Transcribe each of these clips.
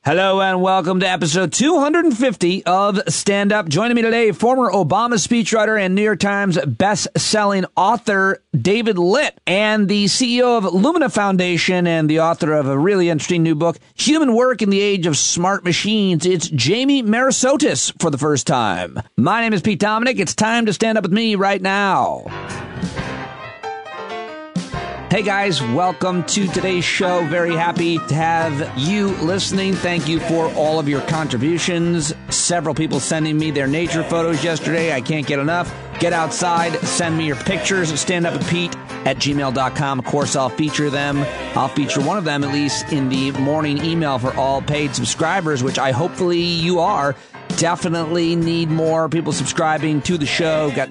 Hello and welcome to episode 250 of Stand Up. Joining me today, former Obama speechwriter and New York Times best-selling author David Litt, and the CEO of Lumina Foundation and the author of a really interesting new book, Human Work in the Age of Smart Machines. It's Jamie Merisotis for the first time. My name is Pete Dominick. It's time to stand up with me right now. Hey guys, welcome to today's show. Very happy to have you listening. Thank you for all of your contributions. Several people sending me their nature photos yesterday. I can't get enough. Get outside, send me your pictures, standupwithpete@gmail.com. Of course, I'll feature them. I'll feature one of them at least in the morning email for all paid subscribers, which I hopefully you are. Definitely need more people subscribing to the show. Got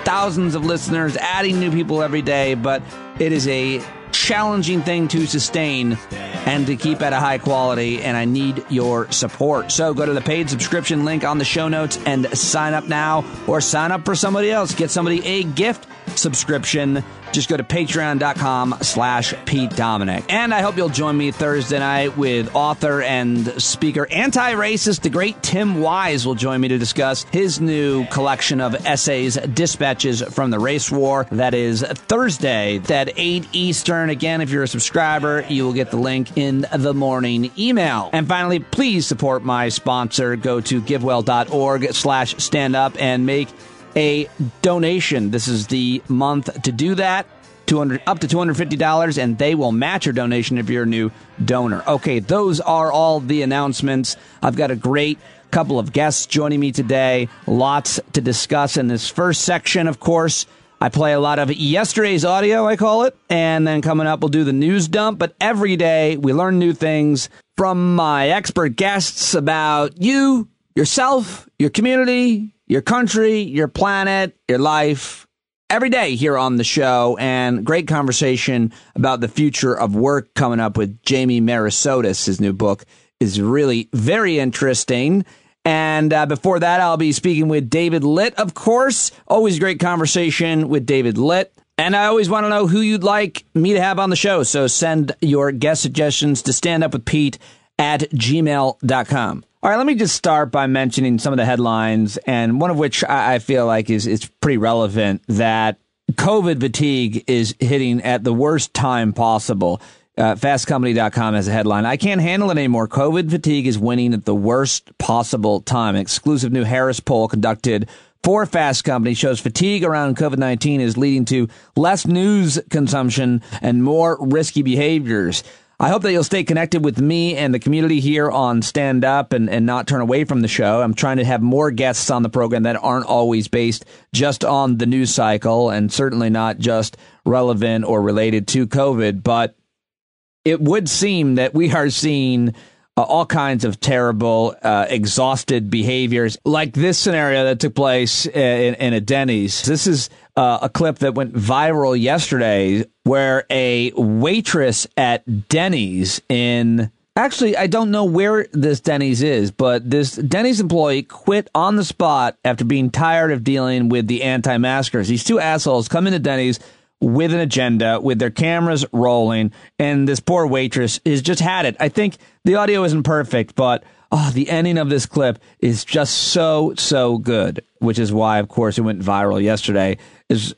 thousands of listeners, adding new people every day, but it is a challenging thing to sustain and to keep at a high quality, and I need your support. So go to the paid subscription link on the show notes and sign up now, or sign up for somebody else. Get somebody a gift subscription. Just go to patreon.com/Pete Dominick. And I hope you'll join me Thursday night with author and speaker, anti-racist, the great Tim Wise will join me to discuss his new collection of essays, Dispatches from the Race War. That is Thursday at 8 Eastern. Again, if you're a subscriber, you will get the link in the morning email. And finally, please support my sponsor. Go to givewell.org/standup and make a donation. This is the month to do that. Up to $250, and they will match your donation if you're a new donor. Okay, those are all the announcements. I've got a great couple of guests joining me today. Lots to discuss in this first section, of course. I play a lot of yesterday's audio, I call it, and then coming up we'll do the news dump. But every day we learn new things from my expert guests about you, yourself, your community, your country, your planet, your life, every day here on the show. And great conversation about the future of work coming up with Jamie Merisotis. His new book is really very interesting. And before that, I'll be speaking with David Litt, of course. Always great conversation with David Litt. And I always want to know who you'd like me to have on the show. So send your guest suggestions to standupwithpete@gmail.com. All right, let me just start by mentioning some of the headlines, and one of which I feel like is pretty relevant, that COVID fatigue is hitting at the worst time possible. Fastcompany.com has a headline, "I can't handle it anymore. COVID fatigue is winning at the worst possible time." An exclusive new Harris poll conducted for Fast Company shows fatigue around COVID-19 is leading to less news consumption and more risky behaviors. I hope that you'll stay connected with me and the community here on Stand Up and not turn away from the show. I'm trying to have more guests on the program that aren't always based just on the news cycle, and certainly not just relevant or related to COVID. But it would seem that we are seeing all kinds of terrible, exhausted behaviors, like this scenario that took place in a Denny's. This is a clip that went viral yesterday where a waitress at Denny's actually, I don't know where this Denny's is, but this Denny's employee quit on the spot after being tired of dealing with the anti-maskers. These two assholes come into Denny's with an agenda, with their cameras rolling, and this poor waitress has just had it. I think the audio isn't perfect, but the ending of this clip is just so good, which is why, of course, it went viral yesterday. As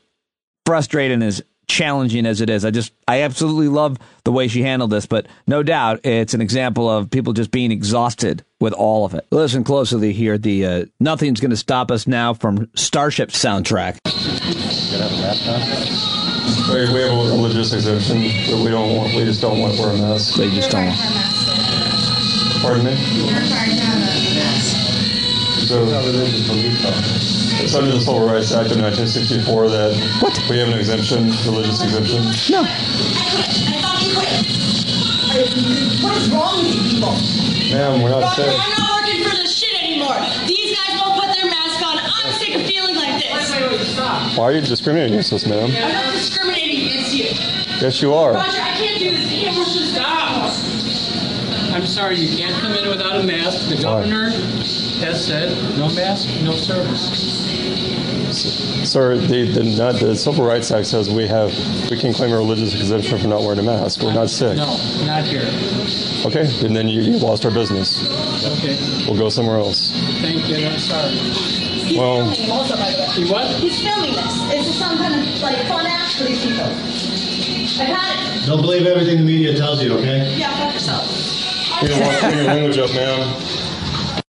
frustrating, as challenging as it is, I absolutely love the way she handled this, but no doubt it's an example of people just being exhausted with all of it. Listen closely here, the Nothing's Gonna Stop Us Now from Starship soundtrack. We have a religious exemption, but we just don't want to wear a mask. They just don't. Pardon me? So, it's under the Civil Rights Act of 1964 that we have an exemption, religious exemption. No. What is wrong with you people? Ma'am, we're not saying. I'm not working for this shit anymore. These guys won't put their mask on. I'm sick of feeling like this. Wait, stop. Why are you discriminating against us, ma'am? I'm not discriminating against you. Yes, you are. Roger, I can't do this. You can't stop. I'm sorry, you can't come in without a mask. The governor has said no mask, no service. Sir, the Civil Rights Act says we can claim a religious exemption for not wearing a mask. We're not sick. No, not here. Okay, and then you lost our business. Okay. We'll go somewhere else. Thank you. I'm sorry. He's Well- filming also, by the way. You what? He's filming this. It's just some kind of like fun act for these people. I've had it. Don't believe everything the media tells you, okay? Yeah, fuck yourself. You want to clean your language up, man.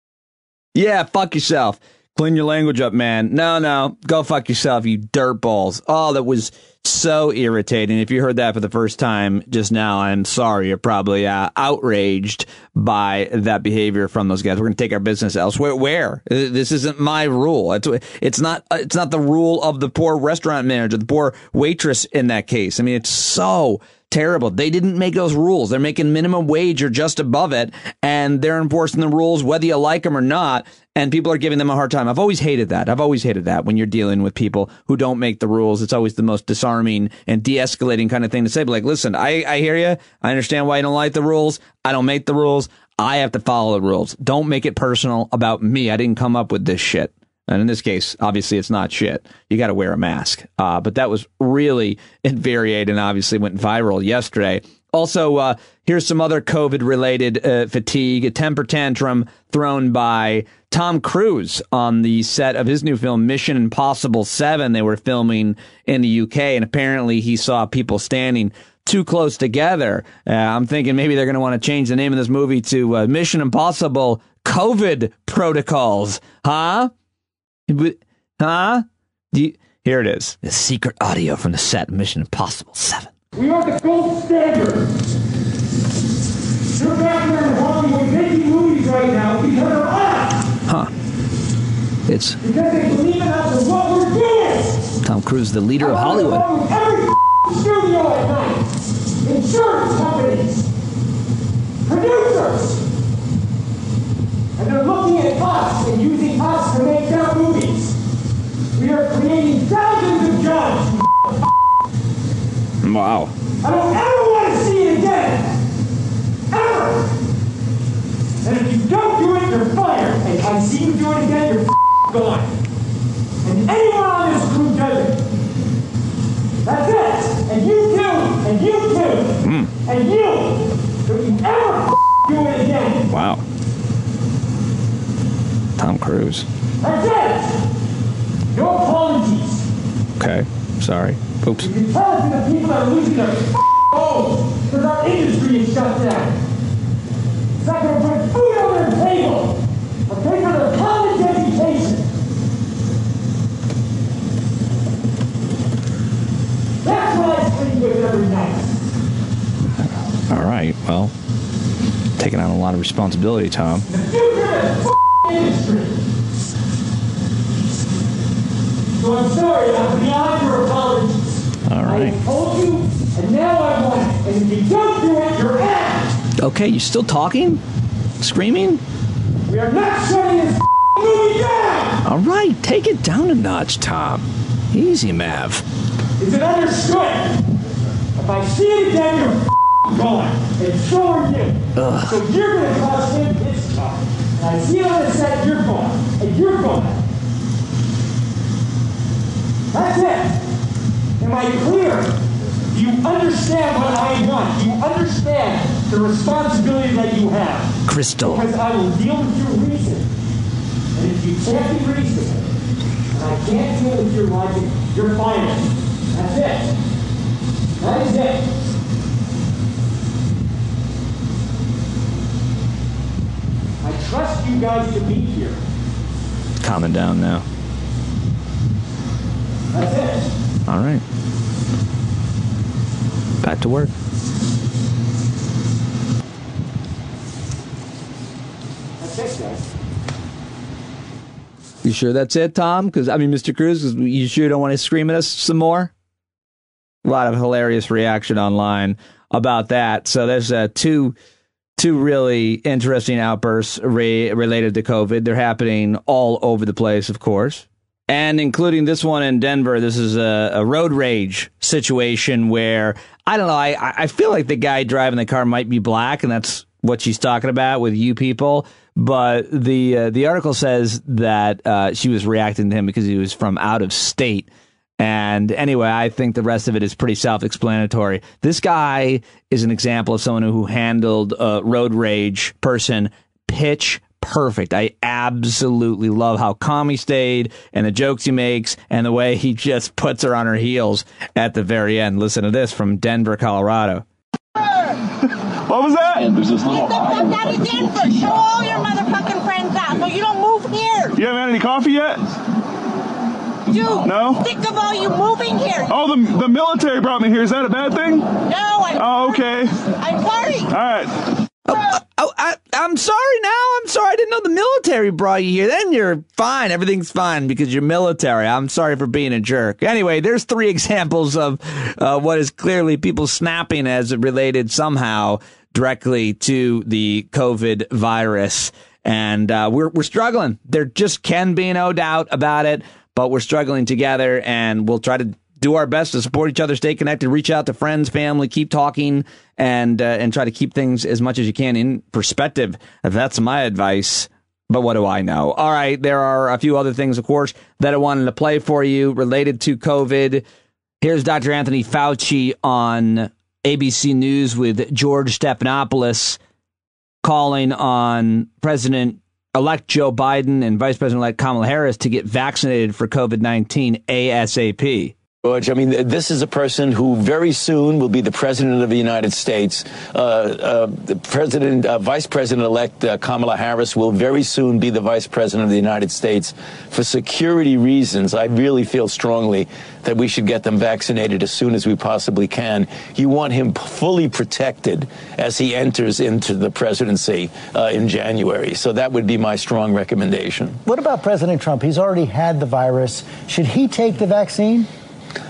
Yeah, fuck yourself. Clean your language up, man. No, go fuck yourself, you dirtballs. Oh, that was so irritating. If you heard that for the first time just now, I'm sorry. You're probably outraged by that behavior from those guys. We're going to take our business elsewhere. Where? This isn't my rule. It's not the rule of the poor restaurant manager, the poor waitress in that case. I mean, it's so terrible. They didn't make those rules. They're making minimum wage or just above it, and they're enforcing the rules whether you like them or not, and people are giving them a hard time. I've always hated that when you're dealing with people who don't make the rules. It's always the most disarming and de-escalating kind of thing to say. But like, listen, I hear you. I understand why you don't like the rules. I don't make the rules. I have to follow the rules. Don't make it personal about me. I didn't come up with this shit. And in this case, obviously, it's not shit. You got to wear a mask. But that was really infuriating and obviously went viral yesterday. Also, here's some other COVID-related fatigue, a temper tantrum thrown by Tom Cruise on the set of his new film, Mission Impossible 7. They were filming in the UK, and apparently he saw people standing too close together. I'm thinking maybe they're going to want to change the name of this movie to Mission Impossible COVID Protocols. Huh? Huh? Here it is. The secret audio from the set, Mission Impossible 7. We are the gold standard. You're back here in Hollywood making movies right now because of us. Huh. It's Because they believe in us and what we're doing. Tom Cruise, the leader of Hollywood. Every studio at night. Insurance companies. Producers. And they're looking at us and using us to make their movies. We are creating thousands of jobs. Wow. I don't ever want to see it again. Ever. And if you don't do it, you're fired. And if I see you do it again, you're gone. And anyone on this crew does it. That's it. And you too. And you too. And you. Don't you ever do it again. Wow. Tom Cruise. That's it. No apologies. Okay. Sorry. Oops. You can tell it to the people that are losing their homes because our industry is shut down. It's not going to put food on their table or pay for their college education. That's what I sleep with every night. All right. Well, taking on a lot of responsibility, Tom. The future of the industry. So I'm sorry, I'm beyond your apologies. All right. I told you, and now I want it. And if you don't do it, you're out. Okay, you still talking? Screaming? We are not shutting this movie down. All right, take it down a notch, Tom. Easy, Mav. Is it understood? If I see it again, you're gone. And so are you. Ugh. So you're going to cost him his car. And I see it on the set, you're gone. And you're gone. That's it. Am I clear? Do you understand what I want? Do you understand the responsibility that you have? Crystal. Because I will deal with your reason. And if you can't be reasonable, and I can't deal with your logic, you're fired. That's it. That is it. I trust you guys to be here. Calming down now. That's it. All right. Back to work. That's it, guys. You sure that's it, Tom? Because, I mean, Mr. Cruz, you sure don't want to scream at us some more? A lot of hilarious reaction online about that. So there's two really interesting outbursts related to COVID. They're happening all over the place, of course. And including this one in Denver, this is a road rage situation where, I don't know, I feel like the guy driving the car might be black, and that's what she's talking about with you people, but the article says that she was reacting to him because he was from out of state. And anyway, I think the rest of it is pretty self-explanatory. This guy is an example of someone who handled a road rage person pitch perfect. I absolutely love how calm he stayed and the jokes he makes and the way he just puts her on her heels at the very end. Listen to this from Denver, Colorado. What was that? Get the fuck out of Denver. Show all your motherfucking friends out so you don't move here. You haven't had any coffee yet? Dude, no? Think of all you moving here. Oh, the military brought me here. Is that a bad thing? No, okay. I'm sorry. All right. I'm sorry now. I'm sorry. I didn't know the military brought you here. Then you're fine. Everything's fine because you're military. I'm sorry for being a jerk. Anyway, there's 3 examples of what is clearly people snapping as it related somehow directly to the COVID virus. And we're struggling. There just can be no doubt about it. But we're struggling together, and we'll try to do our best to support each other, stay connected, reach out to friends, family, keep talking, and try to keep things as much as you can in perspective. That's my advice. But what do I know? All right, there are a few other things, of course, that I wanted to play for you related to COVID. Here's Dr. Anthony Fauci on ABC News with George Stephanopoulos calling on President-elect Joe Biden and Vice President-elect Kamala Harris to get vaccinated for COVID-19 ASAP. George, I mean, this is a person who very soon will be the president of the United States. Vice President-elect Kamala Harris will very soon be the vice president of the United States. For security reasons, I really feel strongly that we should get them vaccinated as soon as we possibly can. You want him fully protected as he enters into the presidency in January. So that would be my strong recommendation. What about President Trump? He's already had the virus. Should he take the vaccine?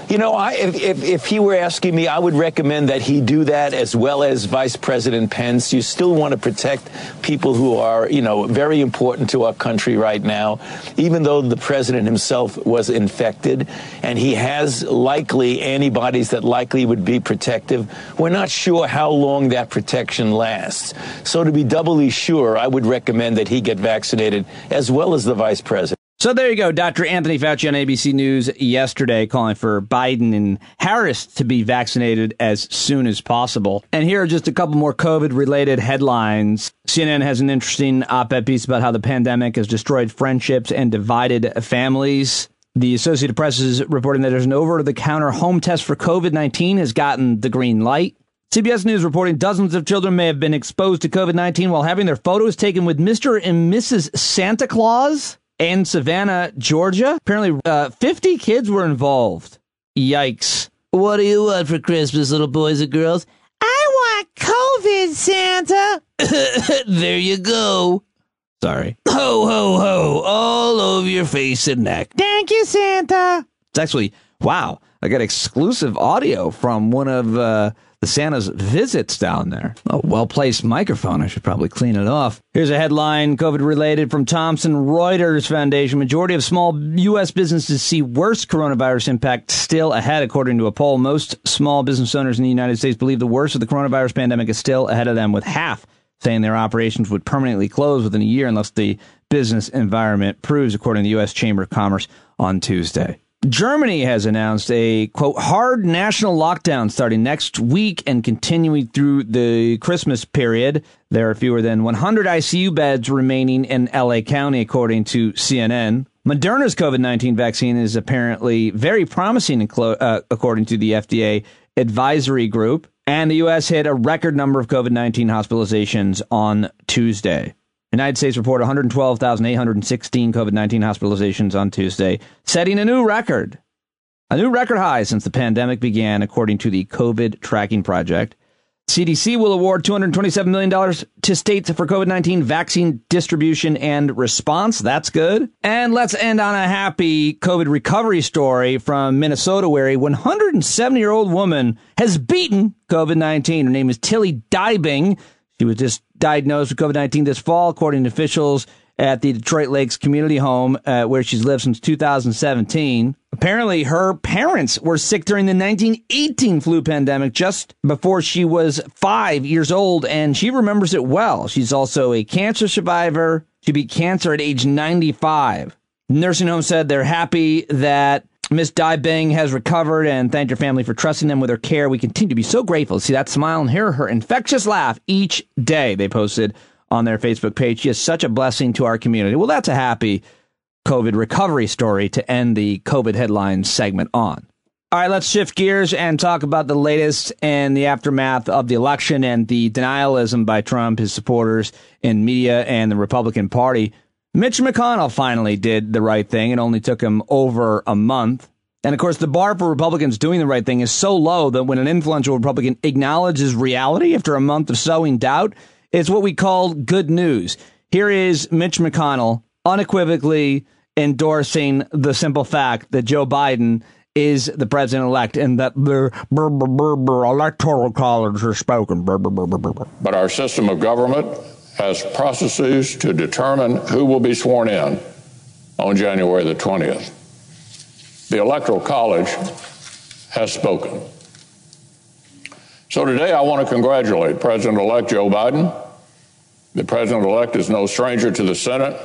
You know, if he were asking me, I would recommend that he do that, as well as Vice President Pence. You still want to protect people who are, you know, very important to our country right now, even though the president himself was infected and he has likely antibodies that likely would be protective. We're not sure how long that protection lasts. So to be doubly sure, I would recommend that he get vaccinated, as well as the vice president. So there you go. Dr. Anthony Fauci on ABC News yesterday calling for Biden and Harris to be vaccinated as soon as possible. And here are just a couple more COVID-related headlines. CNN has an interesting op-ed piece about how the pandemic has destroyed friendships and divided families. The Associated Press is reporting that there's an over-the-counter home test for COVID-19 has gotten the green light. CBS News reporting dozens of children may have been exposed to COVID-19 while having their photos taken with Mr. and Mrs. Santa Claus. In Savannah, Georgia, apparently 50 kids were involved. Yikes. What do you want for Christmas, little boys and girls? I want COVID, Santa. There you go. Sorry. Ho, ho, ho, all over your face and neck. Thank you, Santa. It's actually, wow, I got exclusive audio from one of the Santa's visits down there. A well-placed microphone. I should probably clean it off. Here's a headline, COVID-related, from Thomson Reuters Foundation. Majority of small U.S. businesses see worse coronavirus impact still ahead, according to a poll. Most small business owners in the United States believe the worst of the coronavirus pandemic is still ahead of them, with half saying their operations would permanently close within a year unless the business environment improves, according to the U.S. Chamber of Commerce on Tuesday. Germany has announced a, quote, hard national lockdown starting next week and continuing through the Christmas period. There are fewer than 100 ICU beds remaining in LA County, according to CNN. Moderna's COVID-19 vaccine is apparently very promising, according to the FDA advisory group. And the U.S. hit a record number of COVID-19 hospitalizations on Tuesday. United States reported 112,816 COVID-19 hospitalizations on Tuesday, setting a new record high since the pandemic began, according to the COVID Tracking Project. CDC will award $227 million to states for COVID-19 vaccine distribution and response. That's good. And let's end on a happy COVID recovery story from Minnesota, where a 170-year-old woman has beaten COVID-19. Her name is Tilly Dybing. She was just diagnosed with COVID-19 this fall, according to officials at the Detroit Lakes Community Home, where she's lived since 2017. Apparently, her parents were sick during the 1918 flu pandemic just before she was 5 years old, and she remembers it well. She's also a cancer survivor. She beat cancer at age 95. The nursing home said they're happy that Miss Dai Bing has recovered and thanked her family for trusting them with her care. We continue to be so grateful to see that smile and hear her infectious laugh each day, they posted on their Facebook page. She is such a blessing to our community. Well, that's a happy COVID recovery story to end the COVID headlines segment on. All right, let's shift gears and talk about the latest in the aftermath of the election and the denialism by Trump, his supporters in media, and the Republican Party. Mitch McConnell finally did the right thing. It only took him over a month. And of course, the bar for Republicans doing the right thing is so low that when an influential Republican acknowledges reality after a month of sowing doubt, it's what we call good news. Here is Mitch McConnell unequivocally endorsing the simple fact that Joe Biden is the president-elect and that the electoral college has spoken. But our system of government has processes to determine who will be sworn in on January the 20th. The electoral college has spoken. So today I want to congratulate President-elect Joe Biden. The president-elect is no stranger to the Senate.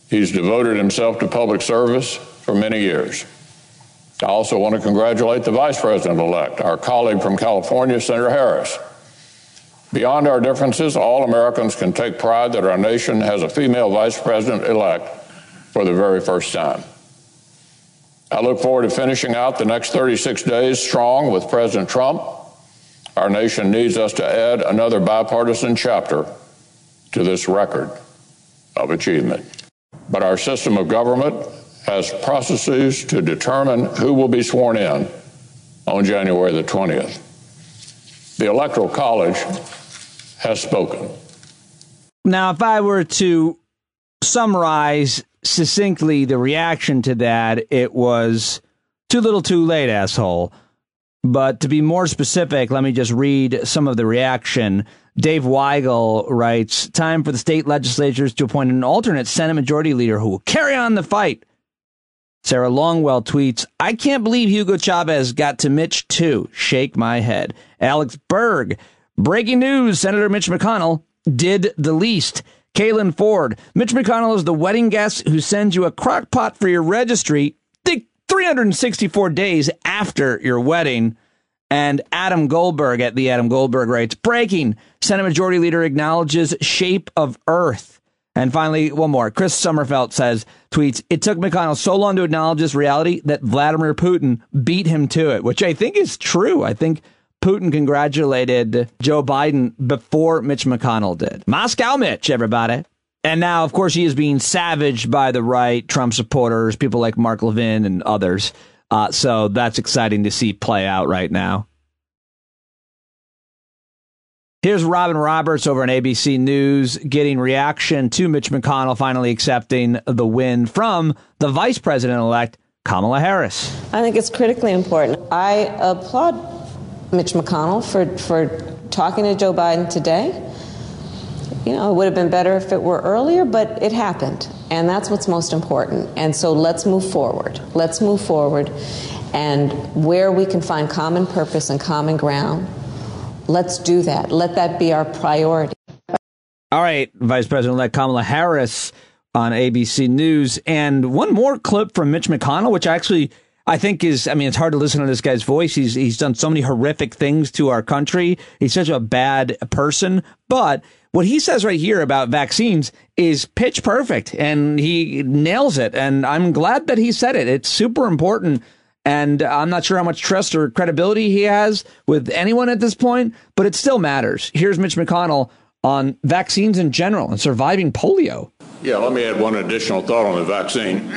He's devoted himself to public service for many years. I also want to congratulate the Vice President-elect, our colleague from California, Senator Harris. Beyond our differences, all Americans can take pride that our nation has a female Vice President-elect for the very first time. I look forward to finishing out the next 36 days strong with President Trump. Our nation needs us to add another bipartisan chapter to this record of achievement. But our system of government has processes to determine who will be sworn in on January the 20th. The Electoral College has spoken. Now, if I were to summarize succinctly the reaction to that, it was too little too late, asshole. But to be more specific, let me just read some of the reaction. Dave Weigel writes, time for the state legislatures to appoint an alternate Senate Majority Leader who will carry on the fight. Sarah Longwell tweets, I can't believe Hugo Chavez got to Mitch too. Shake my head. Alex Berg, breaking news, Senator Mitch McConnell did the least. Kaylin Ford, Mitch McConnell is the wedding guest who sends you a crock pot for your registry 364 days after your wedding. And Adam Goldberg at the Adam Goldberg writes, breaking, Senate Majority Leader acknowledges shape of Earth. And finally, one more. Chris Sommerfeld tweets, it took McConnell so long to acknowledge this reality that Vladimir Putin beat him to it, which I think is true. I think Putin congratulated Joe Biden before Mitch McConnell did. Moscow Mitch, everybody. And now, of course, he is being savaged by the right, Trump supporters, people like Mark Levin and others. So that's exciting to see play out right now. Here's Robin Roberts over on ABC News getting reaction to Mitch McConnell finally accepting the win from the vice president-elect Kamala Harris. I think it's critically important. I applaud Mitch McConnell for talking to Joe Biden today. You know, it would have been better if it were earlier, but it happened. And that's what's most important. And so let's move forward. Let's move forward. And where we can find common purpose and common ground, let's do that. Let that be our priority. All right, Vice President-elect Kamala Harris on ABC News. And one more clip from Mitch McConnell, which actually I think is, I mean, it's hard to listen to this guy's voice. He's done so many horrific things to our country. He's such a bad person. But what he says right here about vaccines is pitch perfect, and he nails it. And I'm glad that he said it. It's super important. And I'm not sure how much trust or credibility he has with anyone at this point, but it still matters. Here's Mitch McConnell on vaccines in general and surviving polio. Yeah, let me add one additional thought on the vaccine.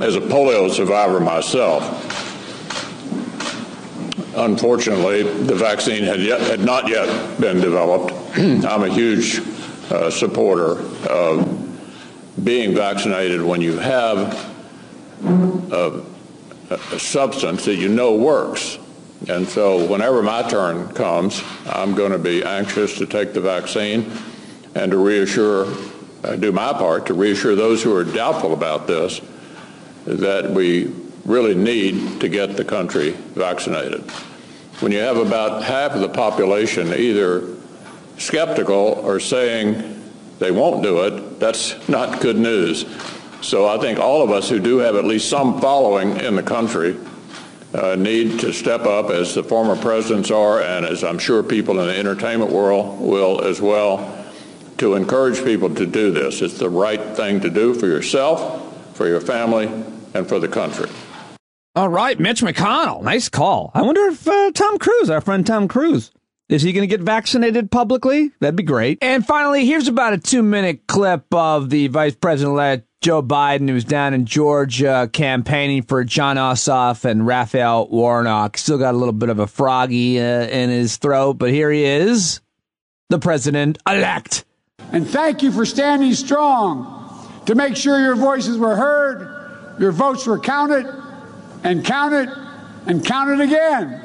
As a polio survivor myself, unfortunately, the vaccine had not yet been developed. I'm a huge supporter of being vaccinated when you have a substance that you know works. And so whenever my turn comes, I'm going to be anxious to take the vaccine and to reassure, do my part to reassure those who are doubtful about this, that we really need to get the country vaccinated. When you have about half of the population either skeptical or saying they won't do it, that's not good news. So I think all of us who do have at least some following in the country need to step up, as the former presidents are, and as I'm sure people in the entertainment world will as well, to encourage people to do this. It's the right thing to do for yourself, for your family, and for the country. All right, Mitch McConnell, nice call. I wonder if Tom Cruise, our friend Tom Cruise, is he going to get vaccinated publicly? That'd be great. And finally, here's about a 2-minute clip of the Vice President-elect Joe Biden, who's down in Georgia campaigning for Jon Ossoff and Raphael Warnock. Still got a little bit of a froggy in his throat, but here he is, the president-elect. And thank you for standing strong to make sure your voices were heard, your votes were counted, and counted, and counted again.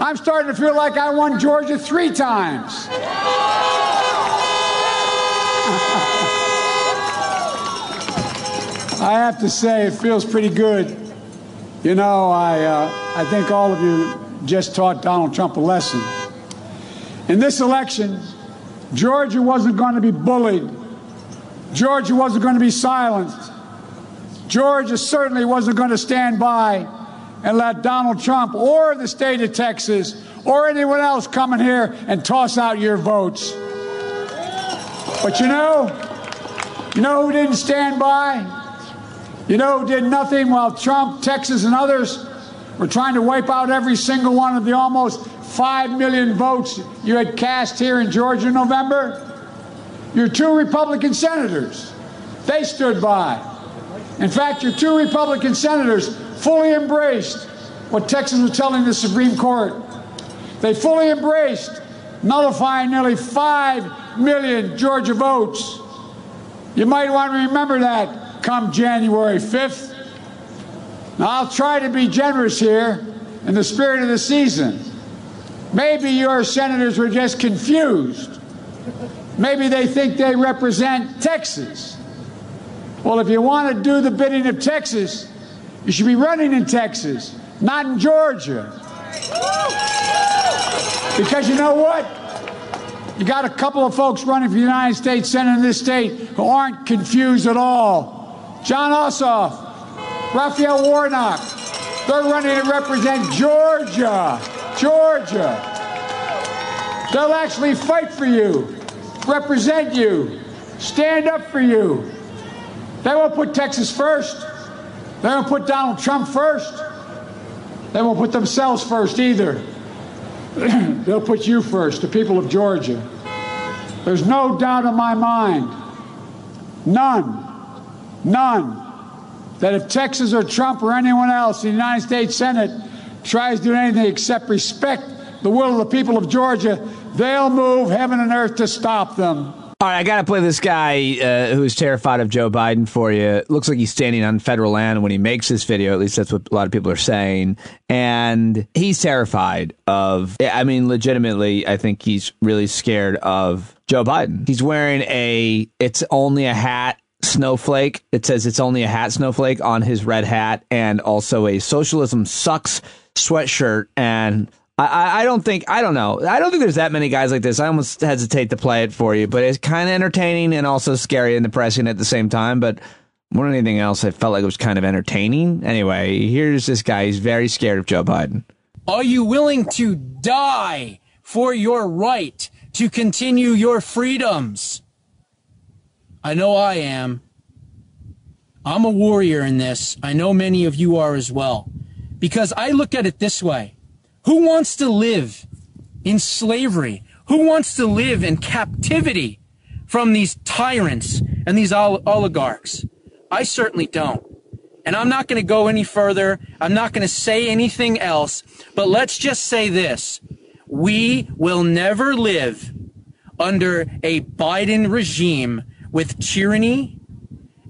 I'm starting to feel like I won Georgia 3 times. I have to say, it feels pretty good. You know, I think all of you just taught Donald Trump a lesson. In this election, Georgia wasn't going to be bullied. Georgia wasn't going to be silenced. Georgia certainly wasn't going to stand by and let Donald Trump or the state of Texas or anyone else come in here and toss out your votes. But you know who didn't stand by? You know who did nothing while Trump, Texas, and others were trying to wipe out every single one of the almost 5 million votes you had cast here in Georgia in November? Your 2 Republican senators. They stood by. In fact, your 2 Republican senators fully embraced what Texas was telling the Supreme Court. They fully embraced nullifying nearly 5 million Georgia votes. You might want to remember that come January 5th. Now, I'll try to be generous here in the spirit of the season. Maybe your senators were just confused. Maybe they think they represent Texas. Well, if you want to do the bidding of Texas, you should be running in Texas, not in Georgia. Because you know what? You got a couple of folks running for the United States Senate in this state who aren't confused at all. Jon Ossoff, Raphael Warnock, they're running to represent Georgia. Georgia. They'll actually fight for you, represent you, stand up for you. They won't put Texas first. They won't put Donald Trump first. They won't put themselves first either. They'll put you first, the people of Georgia. There's no doubt in my mind, none, that if Texas or Trump or anyone else in the United States Senate tries to do anything except respect the will of the people of Georgia, they'll move heaven and earth to stop them. All right, I got to play this guy who's terrified of Joe Biden for you. It looks like he's standing on federal land when he makes this video. At least that's what a lot of people are saying. And he's terrified of, I mean, legitimately, I think he's really scared of Joe Biden. He's wearing it's only a hat snowflake. It says it's only a hat snowflake on his red hat, and also a socialism sucks sweatshirt. And I don't think there's that many guys like this. I almost hesitate to play it for you, but it's kind of entertaining and also scary and depressing at the same time. But more than anything else, I felt like it was kind of entertaining. Anyway, here's this guy. He's very scared of Joe Biden. Are you willing to die for your right to continue your freedoms? I know I am. I'm a warrior in this. I know many of you are as well. Because I look at it this way. Who wants to live in slavery? Who wants to live in captivity from these tyrants and these oligarchs? I certainly don't. And I'm not going to go any further. I'm not going to say anything else. But let's just say this. We will never live under a Biden regime with tyranny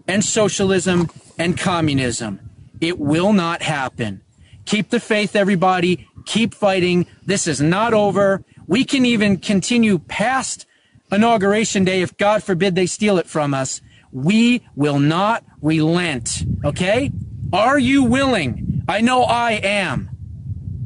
and socialism and communism. It will not happen. Keep the faith, everybody. Keep fighting. This is not over. We can even continue past Inauguration Day if, God forbid, they steal it from us. We will not relent. Okay? Are you willing? I know I am.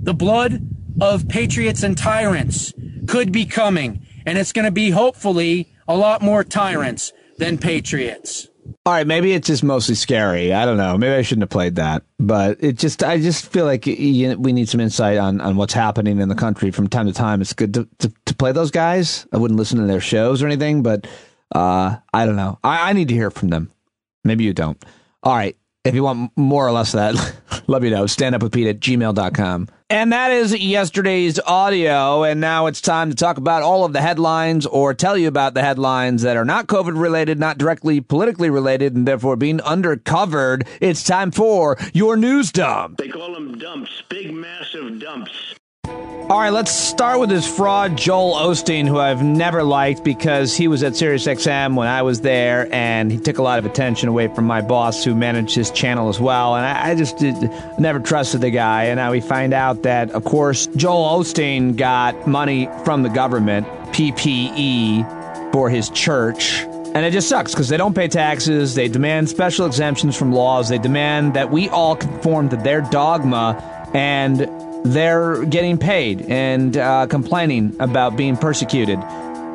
The blood of patriots and tyrants could be coming, and it's going to be hopefully a lot more tyrants than patriots. All right, maybe it's just mostly scary. I don't know. Maybe I shouldn't have played that. But I just feel like we need some insight on what's happening in the country from time to time. It's good to play those guys. I wouldn't listen to their shows or anything, but I don't know. I need to hear from them. Maybe you don't. All right. If you want more or less of that, let me know. standupwithpete@gmail.com. And that is yesterday's audio. And now it's time to talk about all of the headlines, or tell you about the headlines that are not COVID related, not directly politically related, and therefore being undercovered. It's time for your news dump. They call them dumps, big, massive dumps. All right, let's start with this fraud, Joel Osteen, who I've never liked because he was at SiriusXM when I was there, and he took a lot of attention away from my boss, who managed his channel as well. And I just never trusted the guy. And now we find out that, of course, Joel Osteen got money from the government, PPE, for his church. And it just sucks because they don't pay taxes. They demand special exemptions from laws. They demand that we all conform to their dogma, and they're getting paid and complaining about being persecuted.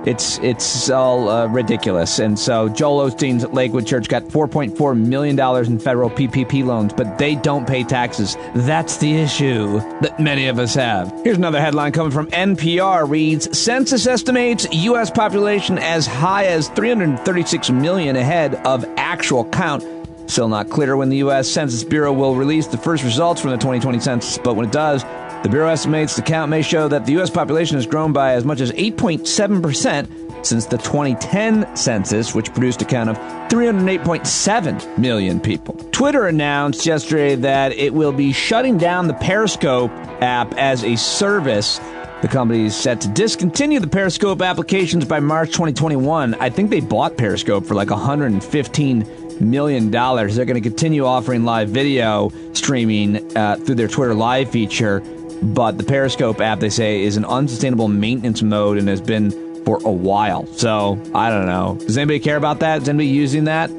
It's all ridiculous. And so Joel Osteen's Lakewood Church got $4.4 million in federal PPP loans, but they don't pay taxes. That's the issue that many of us have. Here's another headline coming from NPR. Reads, Census estimates U.S. population as high as 336 million ahead of actual count. Still not clear when the U.S. Census Bureau will release the first results from the 2020 census, but when it does, the Bureau estimates the count may show that the U.S. population has grown by as much as 8.7% since the 2010 census, which produced a count of 308.7 million people. Twitter announced yesterday that it will be shutting down the Periscope app as a service. The company is set to discontinue the Periscope applications by March 2021. I think they bought Periscope for like $115 million. They're going to continue offering live video streaming through their Twitter Live feature, but the Periscope app, they say, is an unsustainable maintenance mode and has been for a while. So, I don't know. Does anybody care about that? Is anybody using that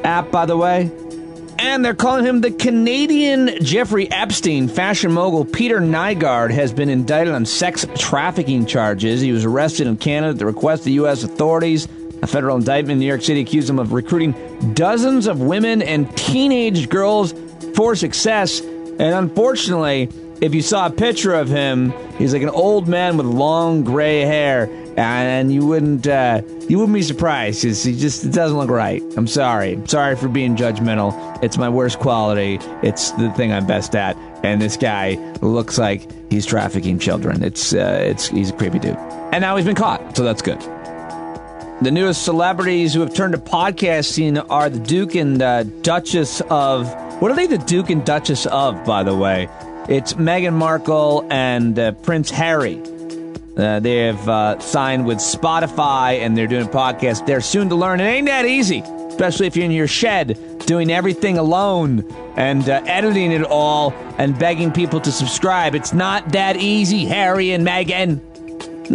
app, by the way? And they're calling him the Canadian Jeffrey Epstein. Fashion mogul Peter Nygard has been indicted on sex trafficking charges. He was arrested in Canada at the request of the U.S. authorities. A federal indictment in New York City accused him of recruiting dozens of women and teenage girls for success. And unfortunately, if you saw a picture of him, he's like an old man with long gray hair, and you wouldn't be surprised. It doesn't look right. I'm sorry. Sorry for being judgmental. It's my worst quality. It's the thing I'm best at. And this guy looks like he's trafficking children. He's a creepy dude. And now he's been caught, so that's good. The newest celebrities who have turned to podcasting are the Duke and Duchess of... What are they the Duke and Duchess of, by the way? It's Meghan Markle and Prince Harry. They have signed with Spotify, and they're doing podcasts. They're soon to learn. It ain't that easy, especially if you're in your shed doing everything alone and editing it all and begging people to subscribe. It's not that easy, Harry and Meghan.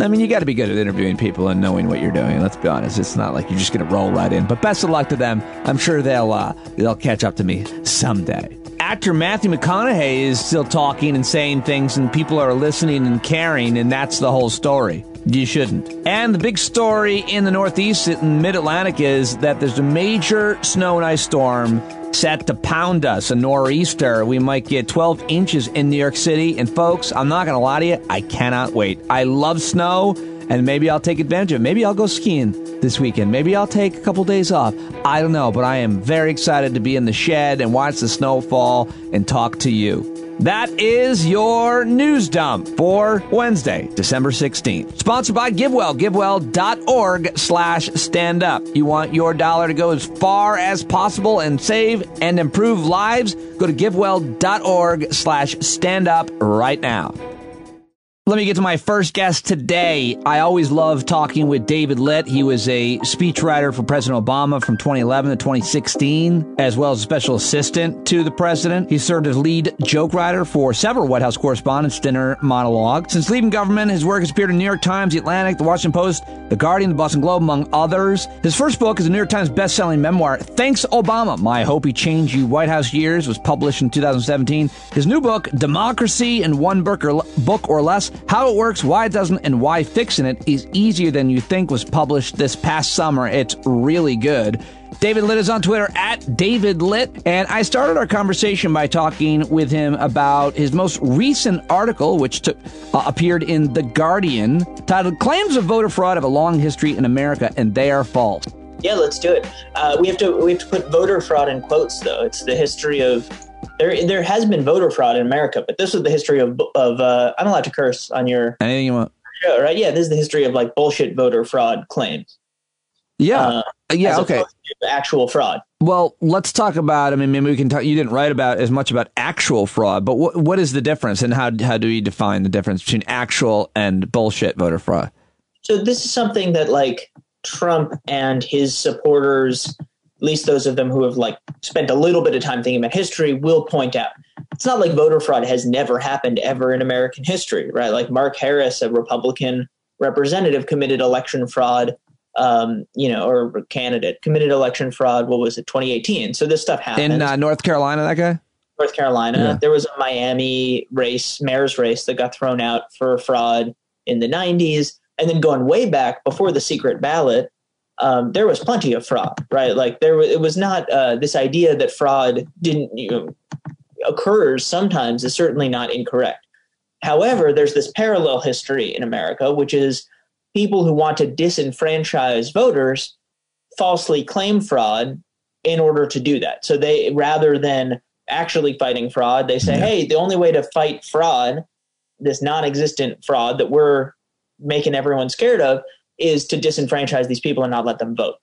I mean, you got to be good at interviewing people and knowing what you're doing. Let's be honest. It's not like you're just going to roll right in. But best of luck to them. I'm sure they'll catch up to me someday. Actor Matthew McConaughey is still talking and saying things, and people are listening and caring, and that's the whole story. You shouldn't. And the big story in the Northeast and Mid-Atlantic is that there's a major snow and ice storm set to pound us, a nor'easter. We might get 12 inches in New York City. And folks, I'm not going to lie to you, I cannot wait. I love snow, and maybe I'll take advantage of it. Maybe I'll go skiing this weekend. Maybe I'll take a couple days off. I don't know, but I am very excited to be in the shed and watch the snow fall and talk to you. That is your news dump for Wednesday, December 16th. Sponsored by GiveWell, givewell.org/standup. You want your dollar to go as far as possible and save and improve lives? Go to givewell.org/standup right now. Let me get to my first guest today. I always love talking with David Litt. He was a speechwriter for President Obama from 2011 to 2016, as well as a special assistant to the president. He served as lead joke writer for several White House Correspondents Dinner monologues. Since leaving government, his work has appeared in New York Times, The Atlantic, The Washington Post, The Guardian, The Boston Globe, among others. His first book is a New York Times bestselling memoir, Thanks Obama, My Hopey, Changey White House Years, was published in 2017. His new book, Democracy in One Book or Less, How It Works, Why It Doesn't, and Why Fixing It is Easier Than You Think, was published this past summer. It's really good. David Litt is on Twitter at David Litt, and I started our conversation by talking with him about his most recent article, which appeared in The Guardian, titled Claims of Voter Fraud Have a Long History in America, and They Are False. Yeah, let's do it. We have to put voter fraud in quotes, though. It's the history of... There has been voter fraud in America, but this was the history of I'm allowed to curse on your anything you want show, right? Yeah, this is the history of like bullshit voter fraud claims. Yeah, as okay. opposed to actual fraud. Well, let's talk about. I mean, maybe we can talk. You didn't write about as much about actual fraud, but what is the difference, and how do we define the difference between actual and bullshit voter fraud? So this is something that like Trump and his supporters, at least those of them who have like spent a little bit of time thinking about history, will point out. It's not like voter fraud has never happened ever in American history, right? Like Mark Harris, a Republican representative, committed election fraud, or candidate committed election fraud. What was it, 2018? So this stuff happened. In North Carolina, that guy? North Carolina. Yeah. There was a Miami mayor's race that got thrown out for fraud in the 90s. And then going way back before the secret ballot, there was plenty of fraud, right? Like it was not this idea that fraud didn't occurs sometimes is certainly not incorrect. However, there's this parallel history in America, which is people who want to disenfranchise voters falsely claim fraud in order to do that. So they, rather than actually fighting fraud, they say, hey, the only way to fight fraud, this non-existent fraud that we're making everyone scared of, is to disenfranchise these people and not let them vote.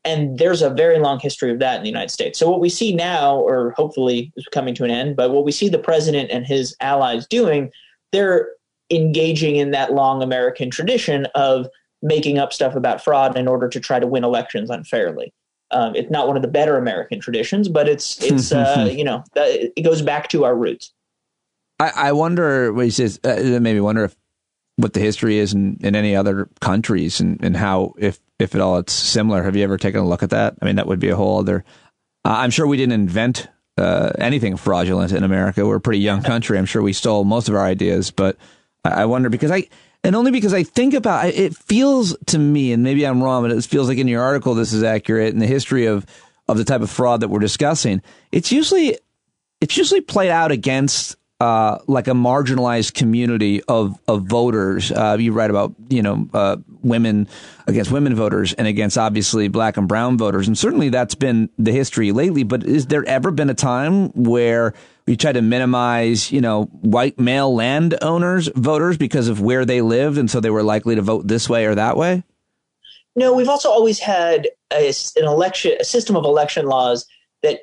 And there's a very long history of that in the United States. So what we see now, or hopefully is coming to an end, but what we see the president and his allies doing, they're engaging in that long American tradition of making up stuff about fraud in order to try to win elections unfairly. It's not one of the better American traditions, but it's it goes back to our roots. I wonder what he says. It made me wonder what the history is in any other countries and how, if at all, it's similar. Have you ever taken a look at that? I mean, that would be a whole other. I'm sure we didn't invent anything fraudulent in America. We're a pretty young country. I'm sure we stole most of our ideas, but I wonder because I think about it, feels to me, and maybe I'm wrong, but it feels like in your article this is accurate in the history of the type of fraud that we're discussing. It's usually played out against like a marginalized community of voters. You write about women against women voters and against obviously black and brown voters, and certainly that's been the history lately. But is there ever been a time where we try to minimize, white male landowners voters because of where they lived, and so they were likely to vote this way or that way? No, we've also always had a system of election laws that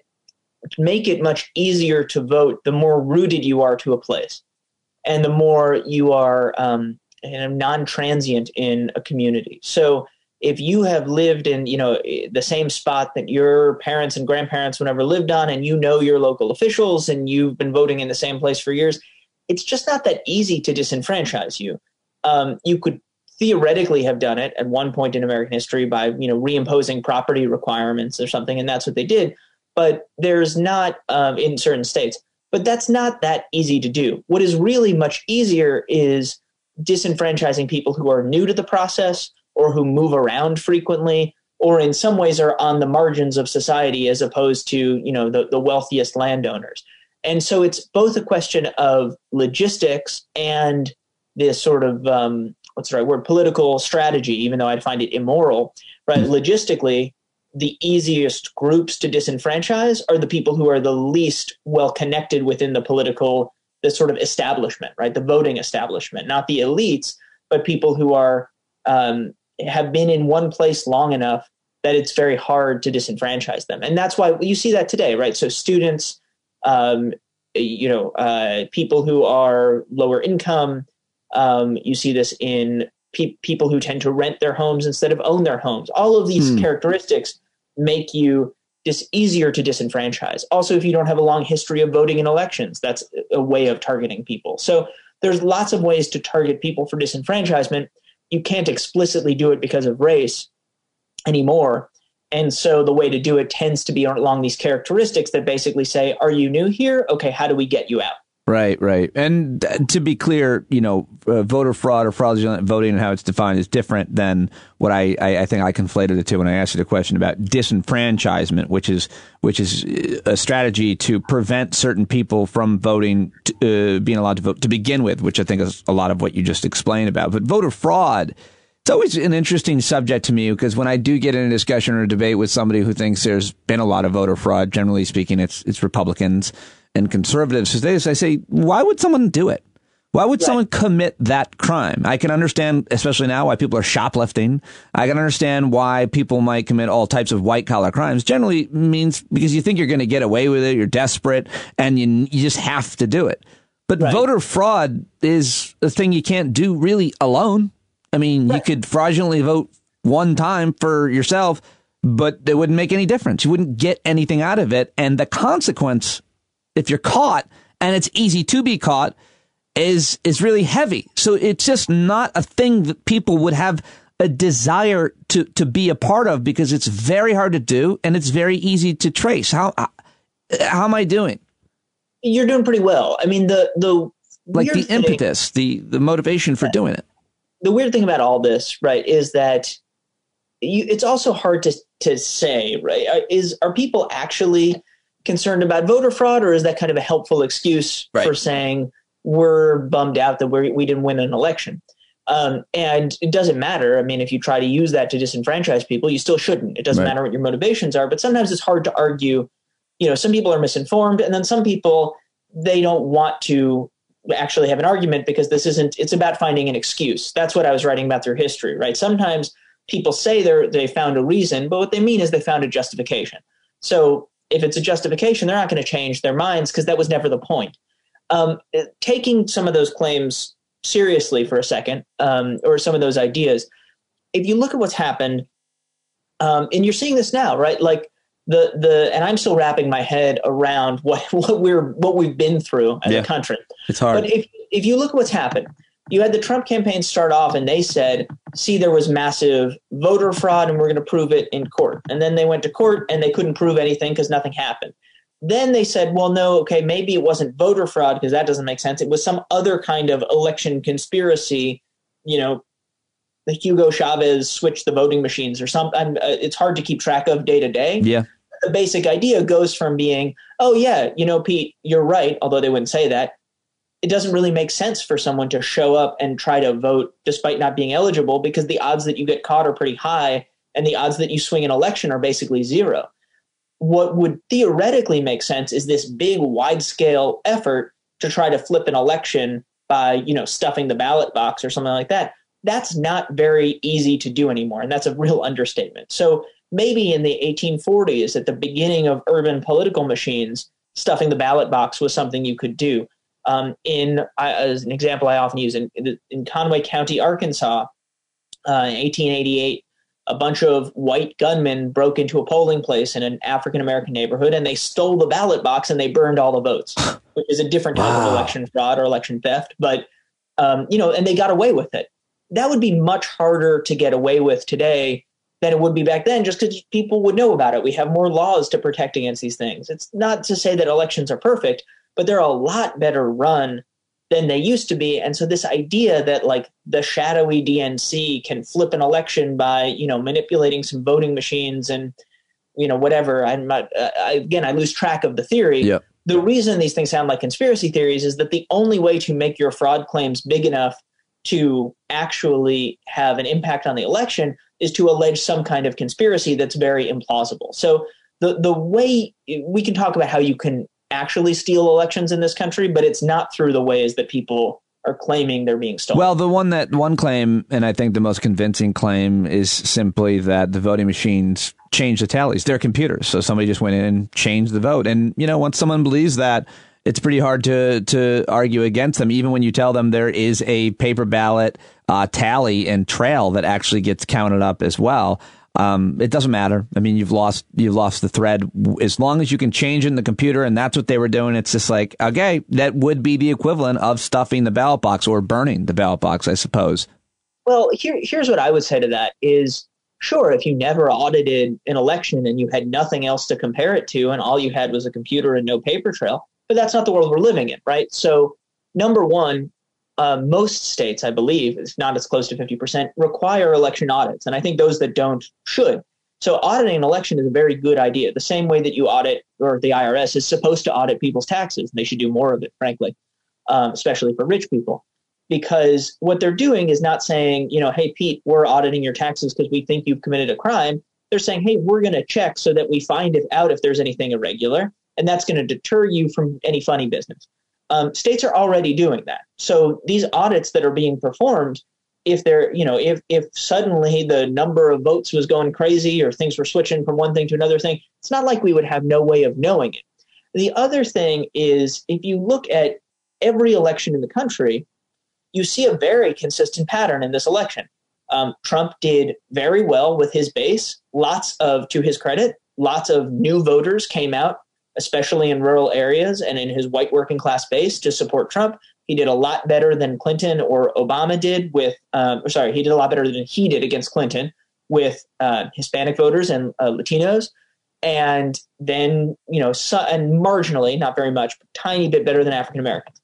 make it much easier to vote the more rooted you are to a place and the more you are non-transient in a community. So if you have lived in, the same spot that your parents and grandparents whenever lived on, and your local officials and you've been voting in the same place for years, it's just not that easy to disenfranchise you. You could theoretically have done it at one point in American history by, reimposing property requirements or something, and that's what they did. But there's not in certain states. But that's not that easy to do. What is really much easier is disenfranchising people who are new to the process or who move around frequently or in some ways are on the margins of society as opposed to, the wealthiest landowners. And so it's both a question of logistics and this sort of, political strategy, even though I'd find it immoral, right? Logistically, the easiest groups to disenfranchise are the people who are the least well connected within the sort of establishment, right? The voting establishment, not the elites, but people who are have been in one place long enough that it's very hard to disenfranchise them. And that's why you see that today, right? So students, people who are lower income, You see this in people who tend to rent their homes instead of own their homes. All of these characteristics make you easier to disenfranchise. Also, if you don't have a long history of voting in elections, that's a way of targeting people. So there's lots of ways to target people for disenfranchisement. You can't explicitly do it because of race anymore. And so the way to do it tends to be along these characteristics that basically say, are you new here? Okay, how do we get you out? Right. And to be clear, voter fraud or fraudulent voting and how it's defined is different than what I think I conflated it to when I asked you the question about disenfranchisement, which is a strategy to prevent certain people from voting, being allowed to vote to begin with, which I think is a lot of what you just explained about. But voter fraud, it's always an interesting subject to me because when I do get in a discussion or a debate with somebody who thinks there's been a lot of voter fraud, generally speaking, it's Republicans and conservatives, I say, why would someone do it? Why would someone commit that crime? I can understand, especially now, why people are shoplifting. I can understand why people might commit all types of white-collar crimes. Generally means because you think you're going to get away with it, you're desperate, and you just have to do it. But voter fraud is a thing you can't do really alone. I mean, you could fraudulently vote one time for yourself, but it wouldn't make any difference. You wouldn't get anything out of it. And the consequence, if you're caught, and it's easy to be caught, is really heavy. So it's just not a thing that people would have a desire to be a part of because it's very hard to do and it's very easy to trace. How am I doing? You're doing pretty well. I mean, the impetus, the motivation for doing it. The weird thing about all this, right, is that it's also hard to say, right? Are people actually concerned about voter fraud, or is that kind of a helpful excuse for saying we're bummed out that we didn't win an election? And it doesn't matter. I mean, if you try to use that to disenfranchise people, you still shouldn't. It doesn't matter what your motivations are. But sometimes it's hard to argue. Some people are misinformed, and then some people, they don't want to actually have an argument because it's about finding an excuse. That's what I was writing about through history, right? Sometimes people say they found a reason, but what they mean is they found a justification. So if it's a justification, they're not going to change their minds because that was never the point. Taking some of those claims seriously for a second, or some of those ideas, if you look at what's happened, and you're seeing this now, right? Like and I'm still wrapping my head around what we've been through as a country. It's hard. But if you look at what's happened, you had the Trump campaign start off and they said, see, there was massive voter fraud and we're going to prove it in court. And then they went to court and they couldn't prove anything because nothing happened. Then they said, well, no, okay, maybe it wasn't voter fraud because that doesn't make sense. It was some other kind of election conspiracy, the Hugo Chavez switched the voting machines or something. It's hard to keep track of day to day. Yeah. The basic idea goes from being, oh, yeah, Pete, you're right, although they wouldn't say that. It doesn't really make sense for someone to show up and try to vote despite not being eligible because the odds that you get caught are pretty high and the odds that you swing an election are basically zero. What would theoretically make sense is this big wide-scale effort to try to flip an election by, stuffing the ballot box or something like that. That's not very easy to do anymore, and that's a real understatement. So maybe in the 1840s, at the beginning of urban political machines, stuffing the ballot box was something you could do. As an example I often use, in Conway County, Arkansas, in 1888, a bunch of white gunmen broke into a polling place in an African-American neighborhood, and they stole the ballot box and they burned all the votes, which is a different type of election fraud or election theft. But, and they got away with it. That would be much harder to get away with today than it would be back then, just because people would know about it. We have more laws to protect against these things. It's not to say that elections are perfect, but they're a lot better run than they used to be. And so this idea that like the shadowy DNC can flip an election by, manipulating some voting machines and, whatever, I lose track of the theory. Yep. The reason these things sound like conspiracy theories is that the only way to make your fraud claims big enough to actually have an impact on the election is to allege some kind of conspiracy that's very implausible. So the way we can talk about how you can actually steal elections in this country, but it's not through the ways that people are claiming they're being stolen. Well, the one claim, and I think the most convincing claim, is simply that the voting machines change the tallies. They're computers. So somebody just went in and changed the vote. And, once someone believes that, it's pretty hard to argue against them, even when you tell them there is a paper ballot tally and trail that actually gets counted up as well. It doesn't matter. I mean, you've lost the thread. As long as you can change in the computer, and that's what they were doing. It's just like, okay, that would be the equivalent of stuffing the ballot box or burning the ballot box, I suppose. Well, here's what I would say to that is, sure, if you never audited an election and you had nothing else to compare it to, and all you had was a computer and no paper trail, but that's not the world we're living in, right? So, number one, most states, I believe, if not as close to 50%, require election audits. And I think those that don't should. So auditing an election is a very good idea. The same way that you audit, or the IRS is supposed to audit people's taxes. They should do more of it, frankly, especially for rich people. Because what they're doing is not saying, hey, Pete, we're auditing your taxes because we think you've committed a crime. They're saying, hey, we're going to check so that we find out if there's anything irregular. And that's going to deter you from any funny business. States are already doing that. So these audits that are being performed, if they're, if suddenly the number of votes was going crazy or things were switching from one thing to another thing, it's not like we would have no way of knowing it. The other thing is, if you look at every election in the country, you see a very consistent pattern in this election. Trump did very well with his base. To his credit, lots of new voters came out, especially in rural areas and in his white working class base, to support Trump. He did a lot better than Clinton or Obama did he did a lot better than he did against Clinton with Hispanic voters and Latinos. And then, and marginally, not very much, but tiny bit better than African Americans.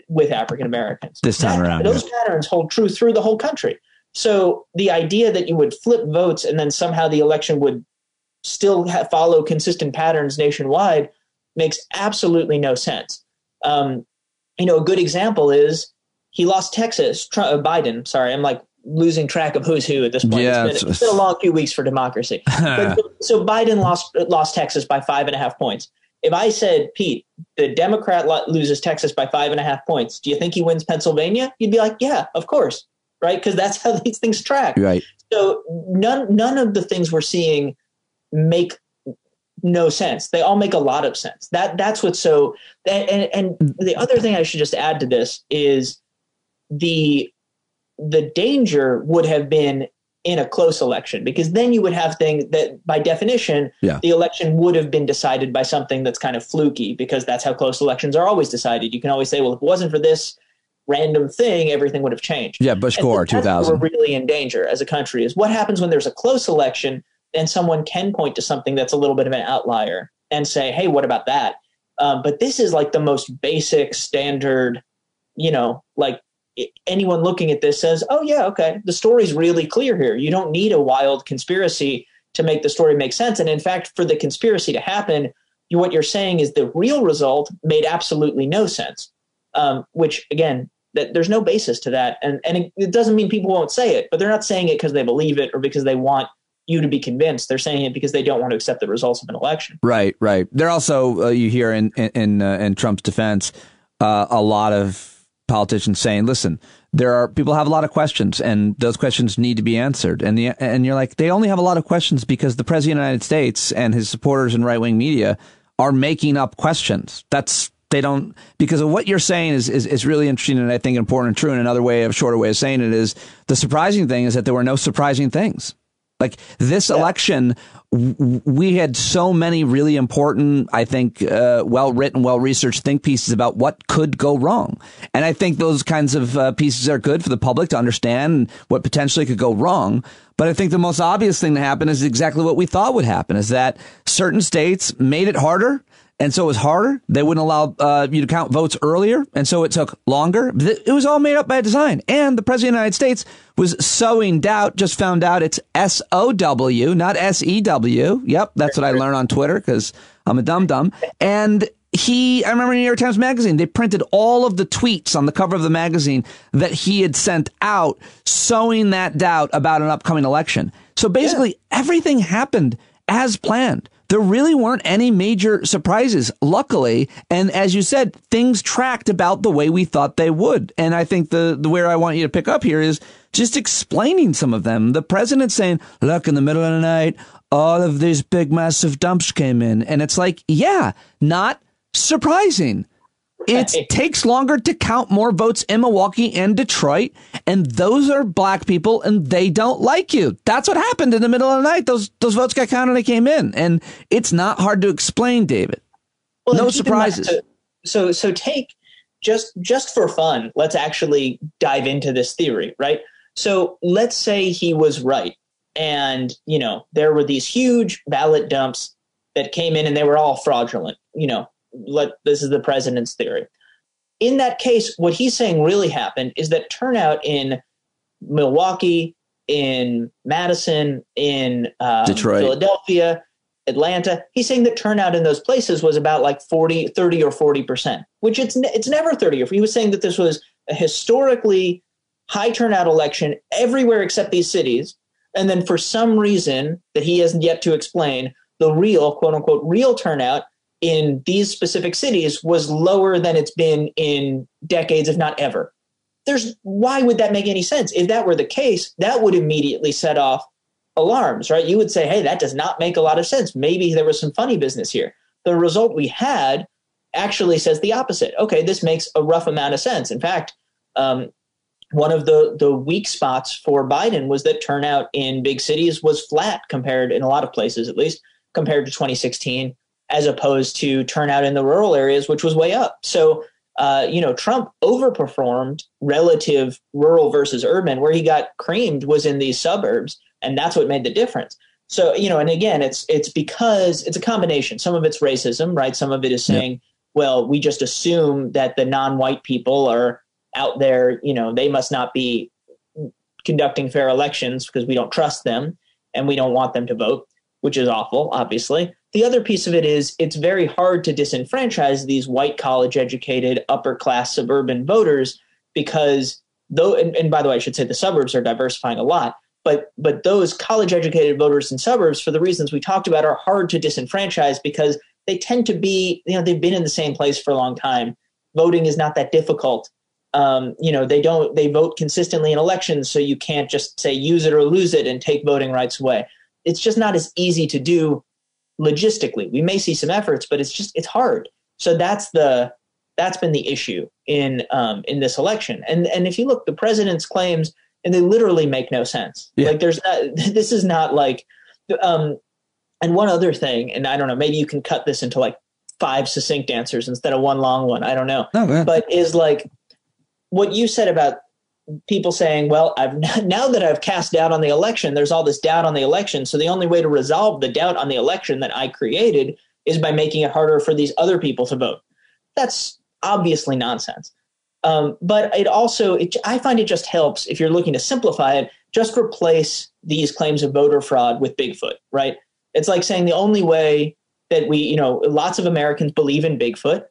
With African Americans. This time around. Those patterns hold true through the whole country. So the idea that you would flip votes and then somehow the election would still follow consistent patterns nationwide makes absolutely no sense. A good example is he lost Texas. Biden, sorry, I'm like losing track of who's who at this point. Yeah, it's been a long few weeks for democracy. So Biden lost Texas by 5.5 points. If I said, Pete, the Democrat loses Texas by 5.5 points, do you think he wins Pennsylvania? You'd be like, yeah, of course, right? Because that's how these things track. Right. So none of the things we're seeing make no sense. They all make a lot of sense. That's what's so. And the other thing I should just add to this is the danger would have been in a close election, because then you would have things that by definition, the election would have been decided by something that's kind of fluky, because that's how close elections are always decided. You can always say, well, if it wasn't for this random thing, everything would have changed. Yeah, Bush Gore, 2000. We're really in danger as a country is what happens when there's a close election and someone can point to something that's a little bit of an outlier and say, hey, what about that? But this is like the most basic standard, like anyone looking at this says, oh, yeah, okay, the story's really clear here. You don't need a wild conspiracy to make the story make sense. And in fact, for the conspiracy to happen, what you're saying is the real result made absolutely no sense, which, again, there's no basis to that. And it doesn't mean people won't say it, but they're not saying it because they believe it or because they want you to be convinced. They're saying it because they don't want to accept the results of an election. Right. They're also, you hear in Trump's defense, a lot of politicians saying, listen, people have a lot of questions and those questions need to be answered. And you're like, they only have a lot of questions because the president of the United States and his supporters in right wing media are making up questions. Because of what you're saying is really interesting and I think important and true. And another shorter way of saying it is the surprising thing is that there were no surprising things. Like this election, we had so many really important, I think, well-written, well-researched think pieces about what could go wrong. And I think those kinds of pieces are good for the public to understand what potentially could go wrong. But I think the most obvious thing to happen is exactly what we thought would happen, is that certain states made it harder. And so it was harder. They wouldn't allow you to count votes earlier. And so it took longer. It was all made up by design. And the president of the United States was sowing doubt. Just found out it's S-O-W, not S-E-W. Yep, that's what I learned on Twitter because I'm a dum-dum. And I remember in New York Times Magazine, they printed all of the tweets on the cover of the magazine that he had sent out, sowing that doubt about an upcoming election. So basically, everything happened as planned. There really weren't any major surprises, luckily. And as you said, things tracked about the way we thought they would. And I think the where I want you to pick up here is just explaining some of them. The president saying, look, in the middle of the night, all of these big, massive dumps came in. And it's like, yeah, not surprising. It takes longer to count more votes in Milwaukee and Detroit, and those are black people, and they don't like you. That's what happened in the middle of the night. Those votes got counted and they came in, and it's not hard to explain, David. Well, no surprises. So take just for fun, let's actually dive into this theory, right? So let's say he was right, and there were these huge ballot dumps that came in, and they were all fraudulent. This is the president's theory. In that case, what he's saying really happened is that turnout in Milwaukee, in Madison, in Detroit, Philadelphia, Atlanta, he's saying that turnout in those places was about like 30 or 40%, which it's never 30 or 40. He was saying that this was a historically high turnout election everywhere except these cities. And then for some reason that he hasn't yet to explain, the real, quote unquote, real turnout in these specific cities was lower than it's been in decades, if not ever. Why would that make any sense? If that were the case, that would immediately set off alarms, right? You would say, hey, that does not make a lot of sense. Maybe there was some funny business here. The result we had actually says the opposite. Okay, this makes a rough amount of sense. In fact, one of the weak spots for Biden was that turnout in big cities was flat compared, in a lot of places at least, compared to 2016. As opposed to turnout in the rural areas, which was way up. So, Trump overperformed relative rural versus urban. Where he got creamed was in these suburbs, and that's what made the difference. So, and again, it's because it's a combination. Some of it's racism, right? Some of it is saying, well, we just assume that the non-white people are out there, they must not be conducting fair elections because we don't trust them and we don't want them to vote, which is awful, obviously. The other piece of it is it's very hard to disenfranchise these white college-educated, upper-class suburban voters because and by the way, I should say the suburbs are diversifying a lot, but those college-educated voters in suburbs, for the reasons we talked about, are hard to disenfranchise because they tend to be, they've been in the same place for a long time. Voting is not that difficult. They vote consistently in elections, so you can't just say use it or lose it and take voting rights away. It's just not as easy to do. Logistically, we may see some efforts, but it's hard. So that's been the issue in this election. And if you look, the president's claims, and they literally make no sense. Yeah. Like this is not like, and one other thing, and I don't know, maybe you can cut this into like 5 succinct answers instead of one long one. I don't know, but is like what you said about people saying, well, now that I've cast doubt on the election, there's all this doubt on the election. So the only way to resolve the doubt on the election that I created is by making it harder for these other people to vote. That's obviously nonsense. But I find it just helps, if you're looking to simplify it, just replace these claims of voter fraud with Bigfoot, right? It's like saying the only way that lots of Americans believe in Bigfoot.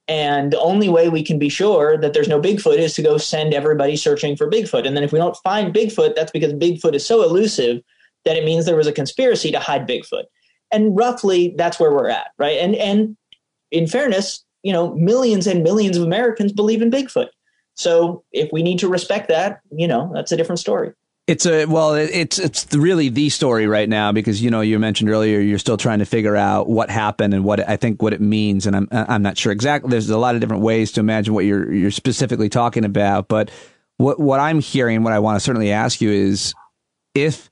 And the only way we can be sure that there's no Bigfoot is to go send everybody searching for Bigfoot. And then if we don't find Bigfoot, that's because Bigfoot is so elusive that it means there was a conspiracy to hide Bigfoot. And roughly that's where we're at, right? And in fairness, millions and millions of Americans believe in Bigfoot. So if we need to respect that, that's a different story. It's really the story right now because, you mentioned earlier, you're still trying to figure out what happened and what it means. And I'm not sure exactly. There's a lot of different ways to imagine what you're specifically talking about. But what I'm hearing, what I want to certainly ask you is if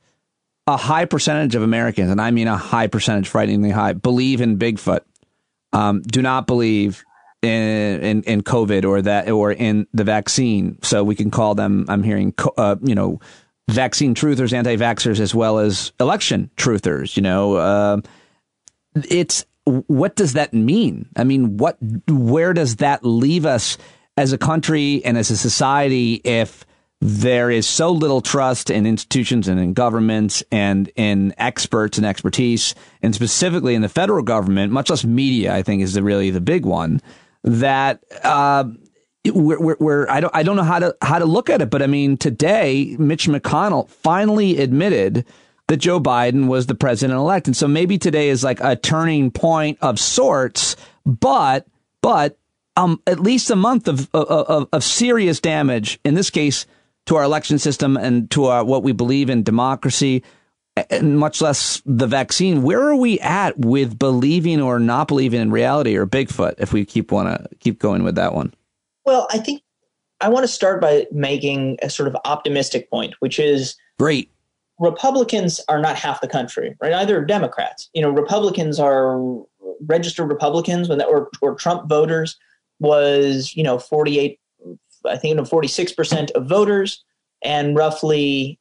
a high percentage of Americans, and I mean a high percentage, frighteningly high, believe in Bigfoot, do not believe in COVID or in the vaccine. So we can call them, I'm hearing, vaccine truthers, anti-vaxxers, as well as election truthers. What does that mean? I mean, where does that leave us as a country and as a society if there is so little trust in institutions and in governments and in experts and expertise, and specifically in the federal government, much less media, I think is really the big one, that I don't know how to look at it, but I mean, today, Mitch McConnell finally admitted that Joe Biden was the president-elect. And so maybe today is like a turning point of sorts, but at least a month of serious damage, in this case, to our election system and to what we believe in democracy. much less the vaccine. Where are we at with believing or not believing in reality or Bigfoot, if we keep going with that one? Well, I think I want to start by making a sort of optimistic point, which is great. Republicans are not half the country, right? Neither are Democrats. Republicans are registered Republicans or Trump voters was, 48, I think 46% of voters, and roughly,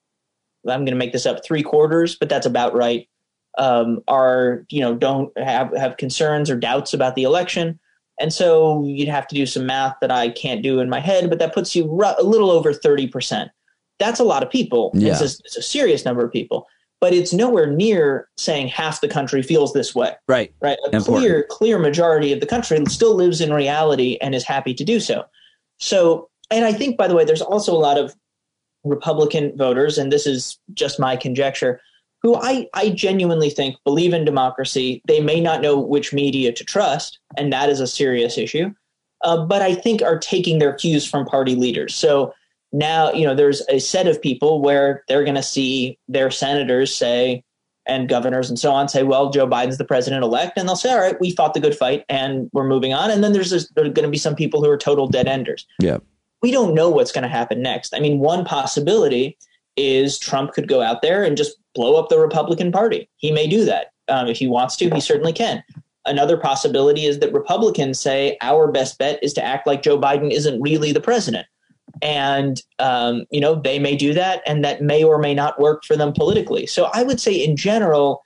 I'm going to make this up, 3/4, but that's about right, are, don't have concerns or doubts about the election. And so you'd have to do some math that I can't do in my head, but that puts you a little over 30%. That's a lot of people. Yeah. It's a serious number of people, but it's nowhere near saying half the country feels this way. Right. Right. A clear majority of the country still lives in reality and is happy to do so. So, and I think, by the way, there's also a lot of Republican voters, and this is just my conjecture, who I genuinely think believe in democracy. They may not know which media to trust, and that is a serious issue, but I think are taking their cues from party leaders. So now, there's a set of people where they're going to see their senators say, and governors and so on say, well, Joe Biden's the president-elect, and they'll say, all right, we fought the good fight and we're moving on. And then there are going to be some people who are total dead enders. Yeah. We don't know what's going to happen next. I mean, one possibility is Trump could go out there and just blow up the Republican Party. He may do that. If he wants to, he certainly can. Another possibility is that Republicans say our best bet is to act like Joe Biden isn't really the president. And, they may do that, and that may or may not work for them politically. So I would say in general,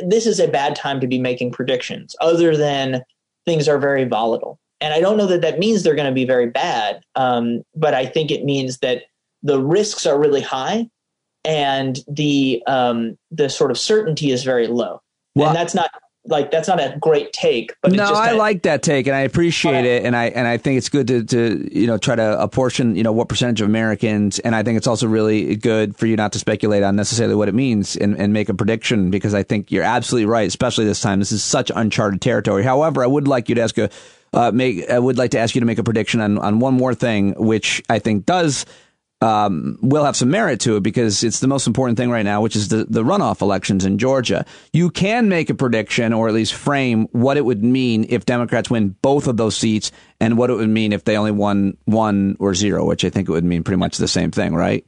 this is a bad time to be making predictions, other than things are very volatile. And I don't know that that means they're going to be very bad, but I think it means that the risks are really high and the sort of certainty is very low. Well, and that's not a great take, but no, I like that take and I appreciate it. And I think it's good to try to apportion, what percentage of Americans. And I think it's also really good for you not to speculate on necessarily what it means and make a prediction, because I think you're absolutely right, especially this time. This is such uncharted territory. However, I would like you to ask I would like to ask you to make a prediction on one more thing, which I think will have some merit to it, because it's the most important thing right now, which is the runoff elections in Georgia. You can make a prediction, or at least frame what it would mean if Democrats win both of those seats, and what it would mean if they only won 1 or 0, which I think it would mean pretty much the same thing, right?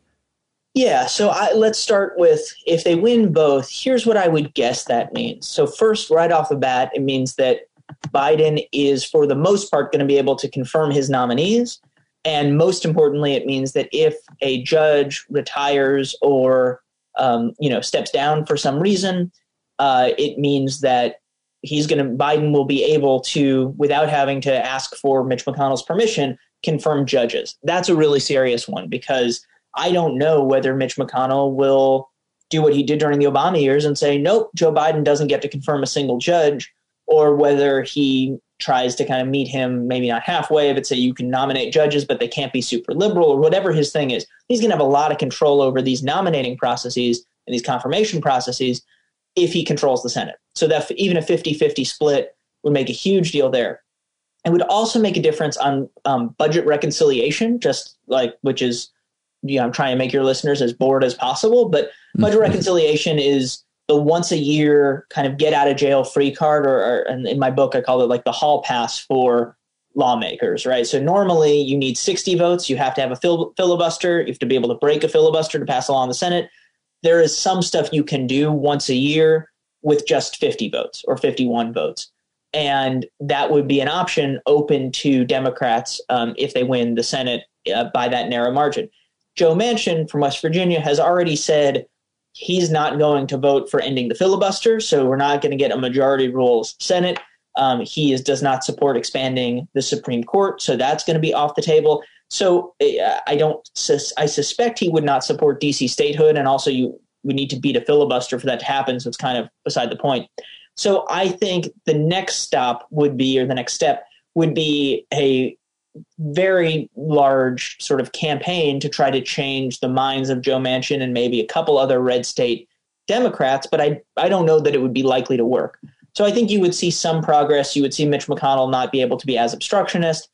Yeah. So let's start with, if they win both, here's what I would guess that means. So first, right off the bat, it means that Biden is, for the most part, going to be able to confirm his nominees. And most importantly, it means that if a judge retires or, steps down for some reason, it means that Biden will be able to, without having to ask for Mitch McConnell's permission, confirm judges. That's a really serious one, because I don't know whether Mitch McConnell will do what he did during the Obama years and say, nope, Joe Biden doesn't get to confirm a single judge, or whether he tries to kind of meet him, maybe not halfway, but say you can nominate judges, but they can't be super liberal, or whatever his thing is. He's going to have a lot of control over these nominating processes and these confirmation processes if he controls the Senate. So that even a 50-50 split would make a huge deal there. It would also make a difference on budget reconciliation, which is, I'm trying to make your listeners as bored as possible, but budget reconciliation is the once a year kind of get out of jail free card, or in my book, I call it like the hall pass for lawmakers, right? So normally you need 60 votes. You have to have a filibuster. You have to be able to break a filibuster to pass a law in the Senate. There is some stuff you can do once a year with just 50 votes or 51 votes. And that would be an option open to Democrats if they win the Senate by that narrow margin. Joe Manchin from West Virginia has already said he's not going to vote for ending the filibuster, so we're not going to get a majority rules Senate. He does not support expanding the Supreme Court, so that's going to be off the table. So I suspect he would not support D.C. statehood, and also you would need to beat a filibuster for that to happen, so it's kind of beside the point. So I think the next step would be a very large sort of campaign to try to change the minds of Joe Manchin and maybe a couple other red state Democrats, but I don't know that it would be likely to work. So I think you would see some progress. You would see Mitch McConnell not be able to be as obstructionist,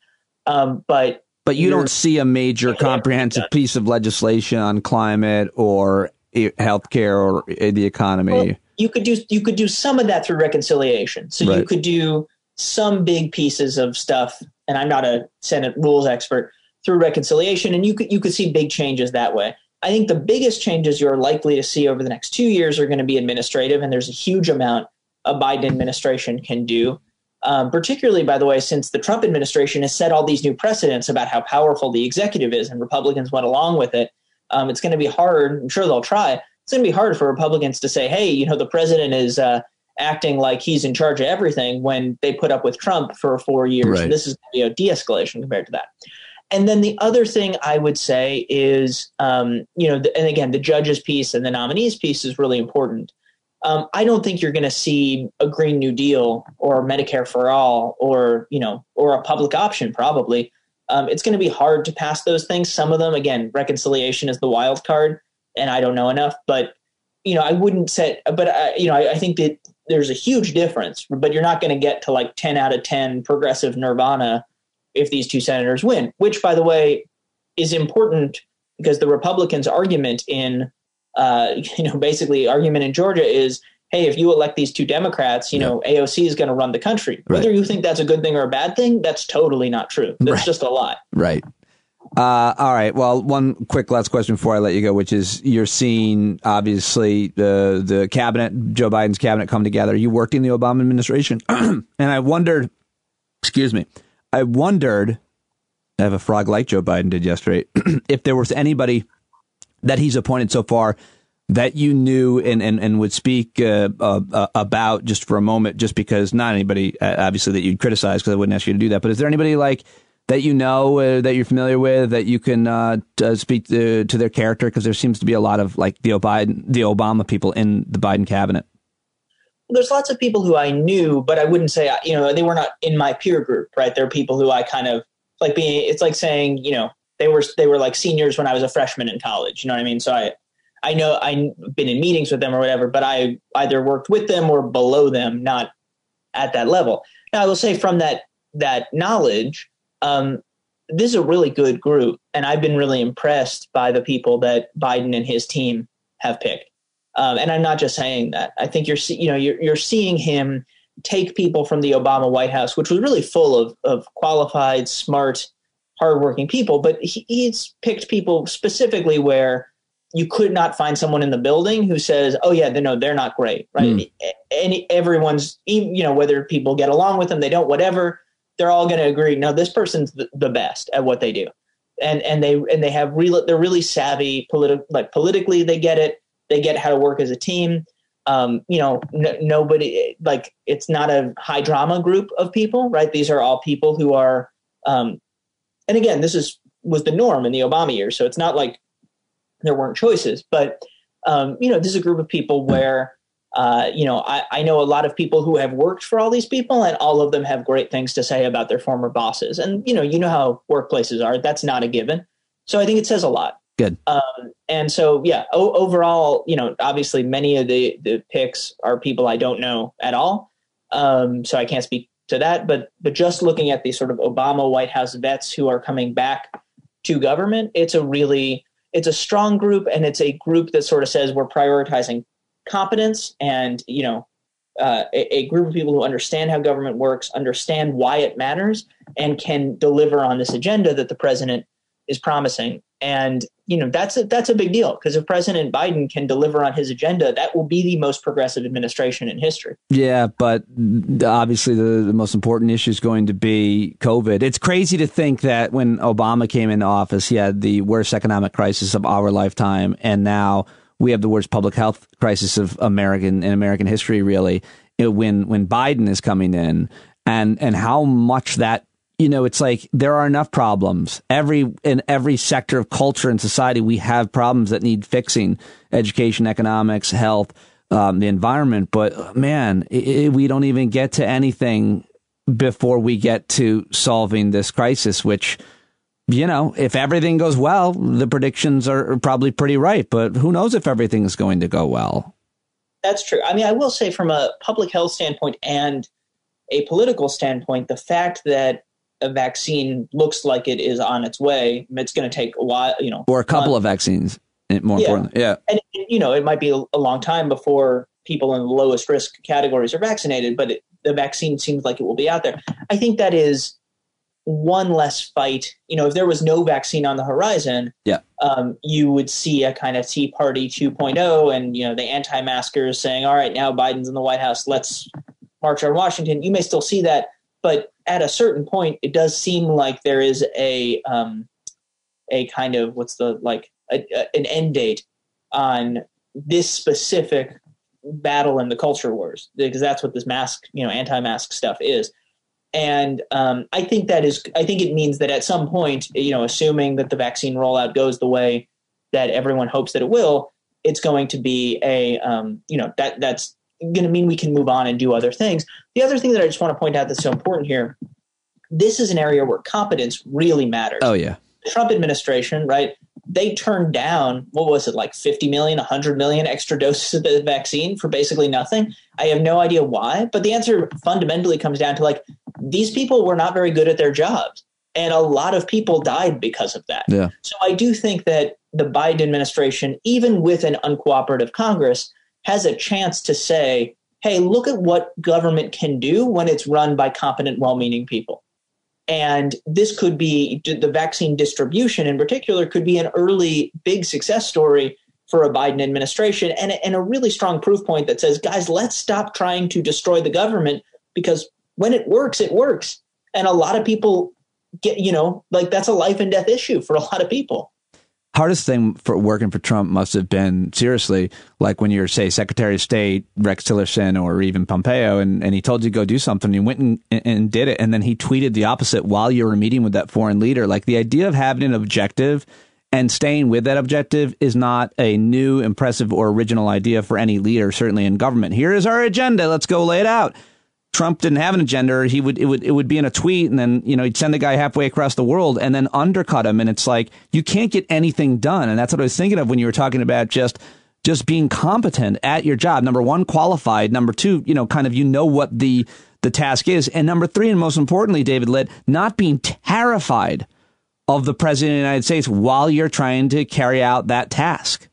but you don't see a major comprehensive piece of legislation on climate or healthcare or the economy. Well, you could do some of that through reconciliation. So you could do some big pieces of stuff, and I'm not a Senate rules expert, through reconciliation, and you could see big changes that way. I think the biggest changes you're likely to see over the next 2 years are going to be administrative, and there's a huge amount a Biden administration can do, particularly, by the way, since the Trump administration has set all these new precedents about how powerful the executive is, and Republicans went along with it. It's going to be hard. I'm sure they'll try. It's going to be hard for Republicans to say, hey, the president is acting like he's in charge of everything when they put up with Trump for 4 years. Right. And this is de-escalation compared to that. And then the other thing I would say is, and again, the judges piece and the nominees piece is really important. I don't think you're going to see a Green New Deal or Medicare for all or a public option probably. It's going to be hard to pass those things. Some of them, again, reconciliation is the wild card, and I don't know enough. But I wouldn't say. But I think that there's a huge difference. But you're not going to get to like 10 out of 10 progressive nirvana if these two senators win. Which, by the way, is important because the Republicans' argument in basically argument in Georgia is, hey, if you elect these two Democrats, AOC is going to run the country. Right. Whether you think that's a good thing or a bad thing, that's totally not true. That's just a lie. Right. All right. Well, one quick last question before I let you go, which is you're seeing, obviously, the cabinet, Joe Biden's cabinet come together. You worked in the Obama administration. And I wondered, I have a frog like Joe Biden did yesterday, if there was anybody that he's appointed so far that you knew and would speak about just for a moment, just because not anybody, obviously, that you'd criticize, because I wouldn't ask you to do that. But is there anybody like that that you're familiar with that you can speak to their character? Because there seems to be a lot of like the Obama people in the Biden cabinet. There's lots of people who I knew, but I wouldn't say, they were not in my peer group, right? They're people who I kind of like it's like saying, they were like seniors when I was a freshman in college. You know what I mean? So I know I've been in meetings with them or whatever, but I either worked with them or below them, not at that level. Now, I will say from that knowledge, this is a really good group, and I've been really impressed by the people that Biden and his team have picked. And I'm not just saying that. I think you're seeing him take people from the Obama White House, which was really full of qualified, smart, hardworking people, but he's picked people specifically where you could not find someone in the building who says, oh yeah, they're not great, right? And everyone's, whether people get along with them, they don't, whatever, they're all going to agree, no, this person's the best at what they do. And they're really savvy politically, they get it. They get how to work as a team. Nobody, like, it's not a high drama group of people, right? These are all people who are, and again, was the norm in the Obama years. So it's not like there weren't choices, but, this is a group of people where, I know a lot of people who have worked for all these people, and all of them have great things to say about their former bosses. And, you know how workplaces are. That's not a given. So I think it says a lot. Good. And so, yeah, overall, obviously many of the picks are people I don't know at all. So I can't speak to that. But just looking at the sort of Obama White House vets who are coming back to government, it's a strong group, and it's a group that sort of says we're prioritizing competence and, a group of people who understand how government works, understand why it matters, and can deliver on this agenda that the president is promising. And, that's a big deal, because if President Biden can deliver on his agenda, that will be the most progressive administration in history. Yeah, but obviously the most important issue is going to be COVID. It's crazy to think that when Obama came into office, he had the worst economic crisis of our lifetime, and now we have the worst public health crisis of American history, really, when Biden is coming in, and how much that, it's like there are enough problems. In every sector of culture and society, we have problems that need fixing: education, economics, health, the environment. But man, we don't even get to anything before we get to solving this crisis, which, if everything goes well, the predictions are probably pretty right. But who knows if everything is going to go well? That's true. I mean, I will say from a public health standpoint and a political standpoint, the fact that a vaccine looks like it is on its way, it's going to take a while, or a couple of vaccines. more importantly. Yeah. And, it might be a long time before people in the lowest risk categories are vaccinated, but the vaccine seems like it will be out there. I think that is one less fight. If there was no vaccine on the horizon, you would see a kind of Tea Party 2.0 and, the anti-maskers saying, all right, now Biden's in the White House, let's march on Washington. You may still see that, but at a certain point, it does seem like there is a kind of an end date on this specific battle in the culture wars, because that's what this mask, anti-mask stuff is. And I think it means that at some point, assuming that the vaccine rollout goes the way that everyone hopes that it will, it's going to be that's going to mean we can move on and do other things. The other thing that I just want to point out that's so important here, this is an area where competence really matters. Oh, yeah. The Trump administration, right? They turned down, what was it, like 50 million, 100 million extra doses of the vaccine for basically nothing. I have no idea why, but the answer fundamentally comes down to these people were not very good at their jobs. And a lot of people died because of that. Yeah. So I do think that the Biden administration, even with an uncooperative Congress, has a chance to say, hey, look at what government can do when it's run by competent, well-meaning people. And this could be, the vaccine distribution in particular, could be an early big success story for a Biden administration and a really strong proof point that says, guys, let's stop trying to destroy the government, because when it works, it works. And a lot of people get, that's a life and death issue for a lot of people. Hardest thing for working for Trump must have been, seriously, like when you're, say, Secretary of State, Rex Tillerson, or even Pompeo, and he told you to go do something, you went and did it, and then he tweeted the opposite while you were meeting with that foreign leader. Like, the idea of having an objective and staying with that objective is not a new, impressive, or original idea for any leader, certainly in government. Here is our agenda. Let's go lay it out. Trump didn't have an agenda, or it would be in a tweet, and then, he'd send the guy halfway across the world and then undercut him. And it's like, you can't get anything done. And that's what I was thinking of when you were talking about just being competent at your job. Number one, qualified. Number two, what the task is. And number three, and most importantly, David Litt, not being terrified of the president of the United States while you're trying to carry out that task.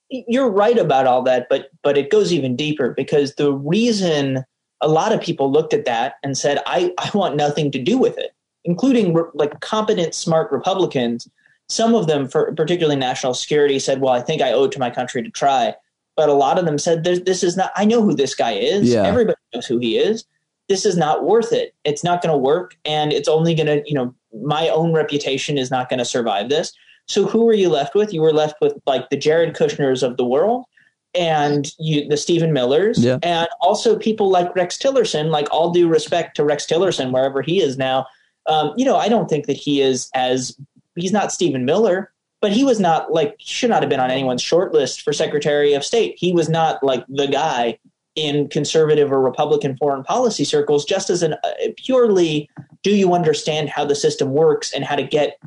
You're right about all that, but it goes even deeper, because the reason a lot of people looked at that and said, I want nothing to do with it, including competent, smart Republicans. Some of them, for particularly national security, said, well, I think I owe it to my country to try. But a lot of them said, this is not, I know who this guy is. Yeah. Everybody knows who he is. This is not worth it. It's not going to work. And it's only going to, my own reputation is not going to survive this. So who were you left with? You were left with the Jared Kushners of the world, and the Stephen Millers, and also people like Rex Tillerson. All due respect to Rex Tillerson, wherever he is now, I don't think that he's not Stephen Miller, but he was not should not have been on anyone's short list for Secretary of State. He was not the guy in conservative or Republican foreign policy circles, just as a purely, do you understand how the system works and how to get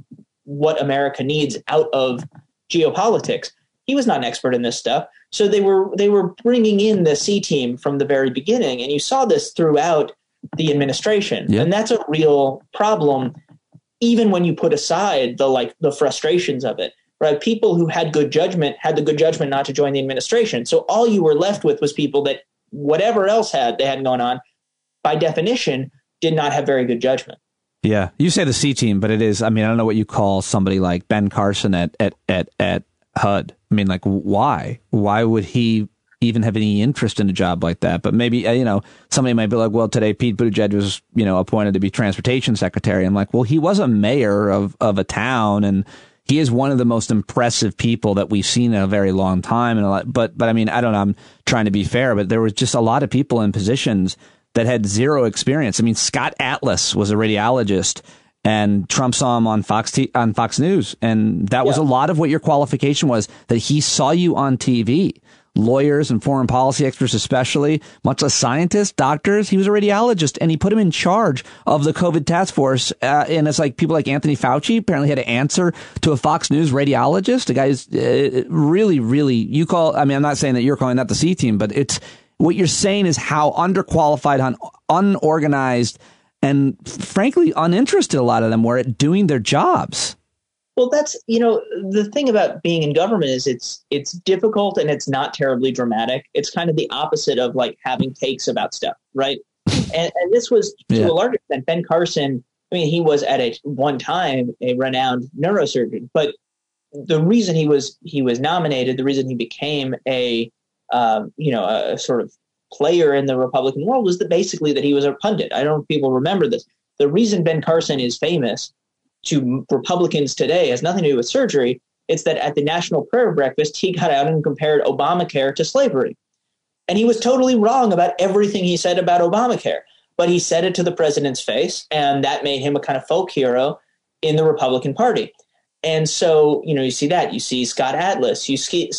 what America needs out of geopolitics? He was not an expert in this stuff. So they were bringing in the C team from the very beginning, and you saw this throughout the administration. Yep. And that's a real problem, even when you put aside the frustrations of it. Right? People who had the good judgment not to join the administration. So all you were left with was people that, whatever else they had going on, by definition, did not have very good judgment. Yeah, you say the C team, but it is. I don't know what you call somebody like Ben Carson at HUD. Why? Why would he even have any interest in a job like that? But maybe, somebody might be like, well, today Pete Buttigieg was, appointed to be transportation secretary. I'm like, well, he was a mayor of a town, and he is one of the most impressive people that we've seen in a very long time. But I don't know, I'm trying to be fair, but there was just a lot of people in positions that had zero experience. Scott Atlas was a radiologist, and Trump saw him on Fox News. And that was a lot of what your qualification was, that he saw you on TV. Lawyers and foreign policy experts especially, much less scientists, doctors. He was a radiologist, and he put him in charge of the COVID task force. And it's people like Anthony Fauci apparently had to answer to a Fox News radiologist. The guy's really, really, I'm not saying that you're calling that the C team, but it's what you're saying is how underqualified, unorganized, and frankly uninterested a lot of them were at doing their jobs. Well, that's, the thing about being in government is it's difficult and it's not terribly dramatic. It's kind of the opposite of like having takes about stuff, right? And this was to a large extent Ben Carson. I mean, he was at one time a renowned neurosurgeon, but the reason he was nominated, the reason he became a sort of player in the Republican world was that basically that he was a pundit. I don't know if people remember this. The reason Ben Carson is famous to Republicans today has nothing to do with surgery. It's that at the National Prayer Breakfast, he got out and compared Obamacare to slavery. And he was totally wrong about everything he said about Obamacare. But he said it to the president's face, and that made him a kind of folk hero in the Republican Party. And so, you see that. You see Scott Atlas. You see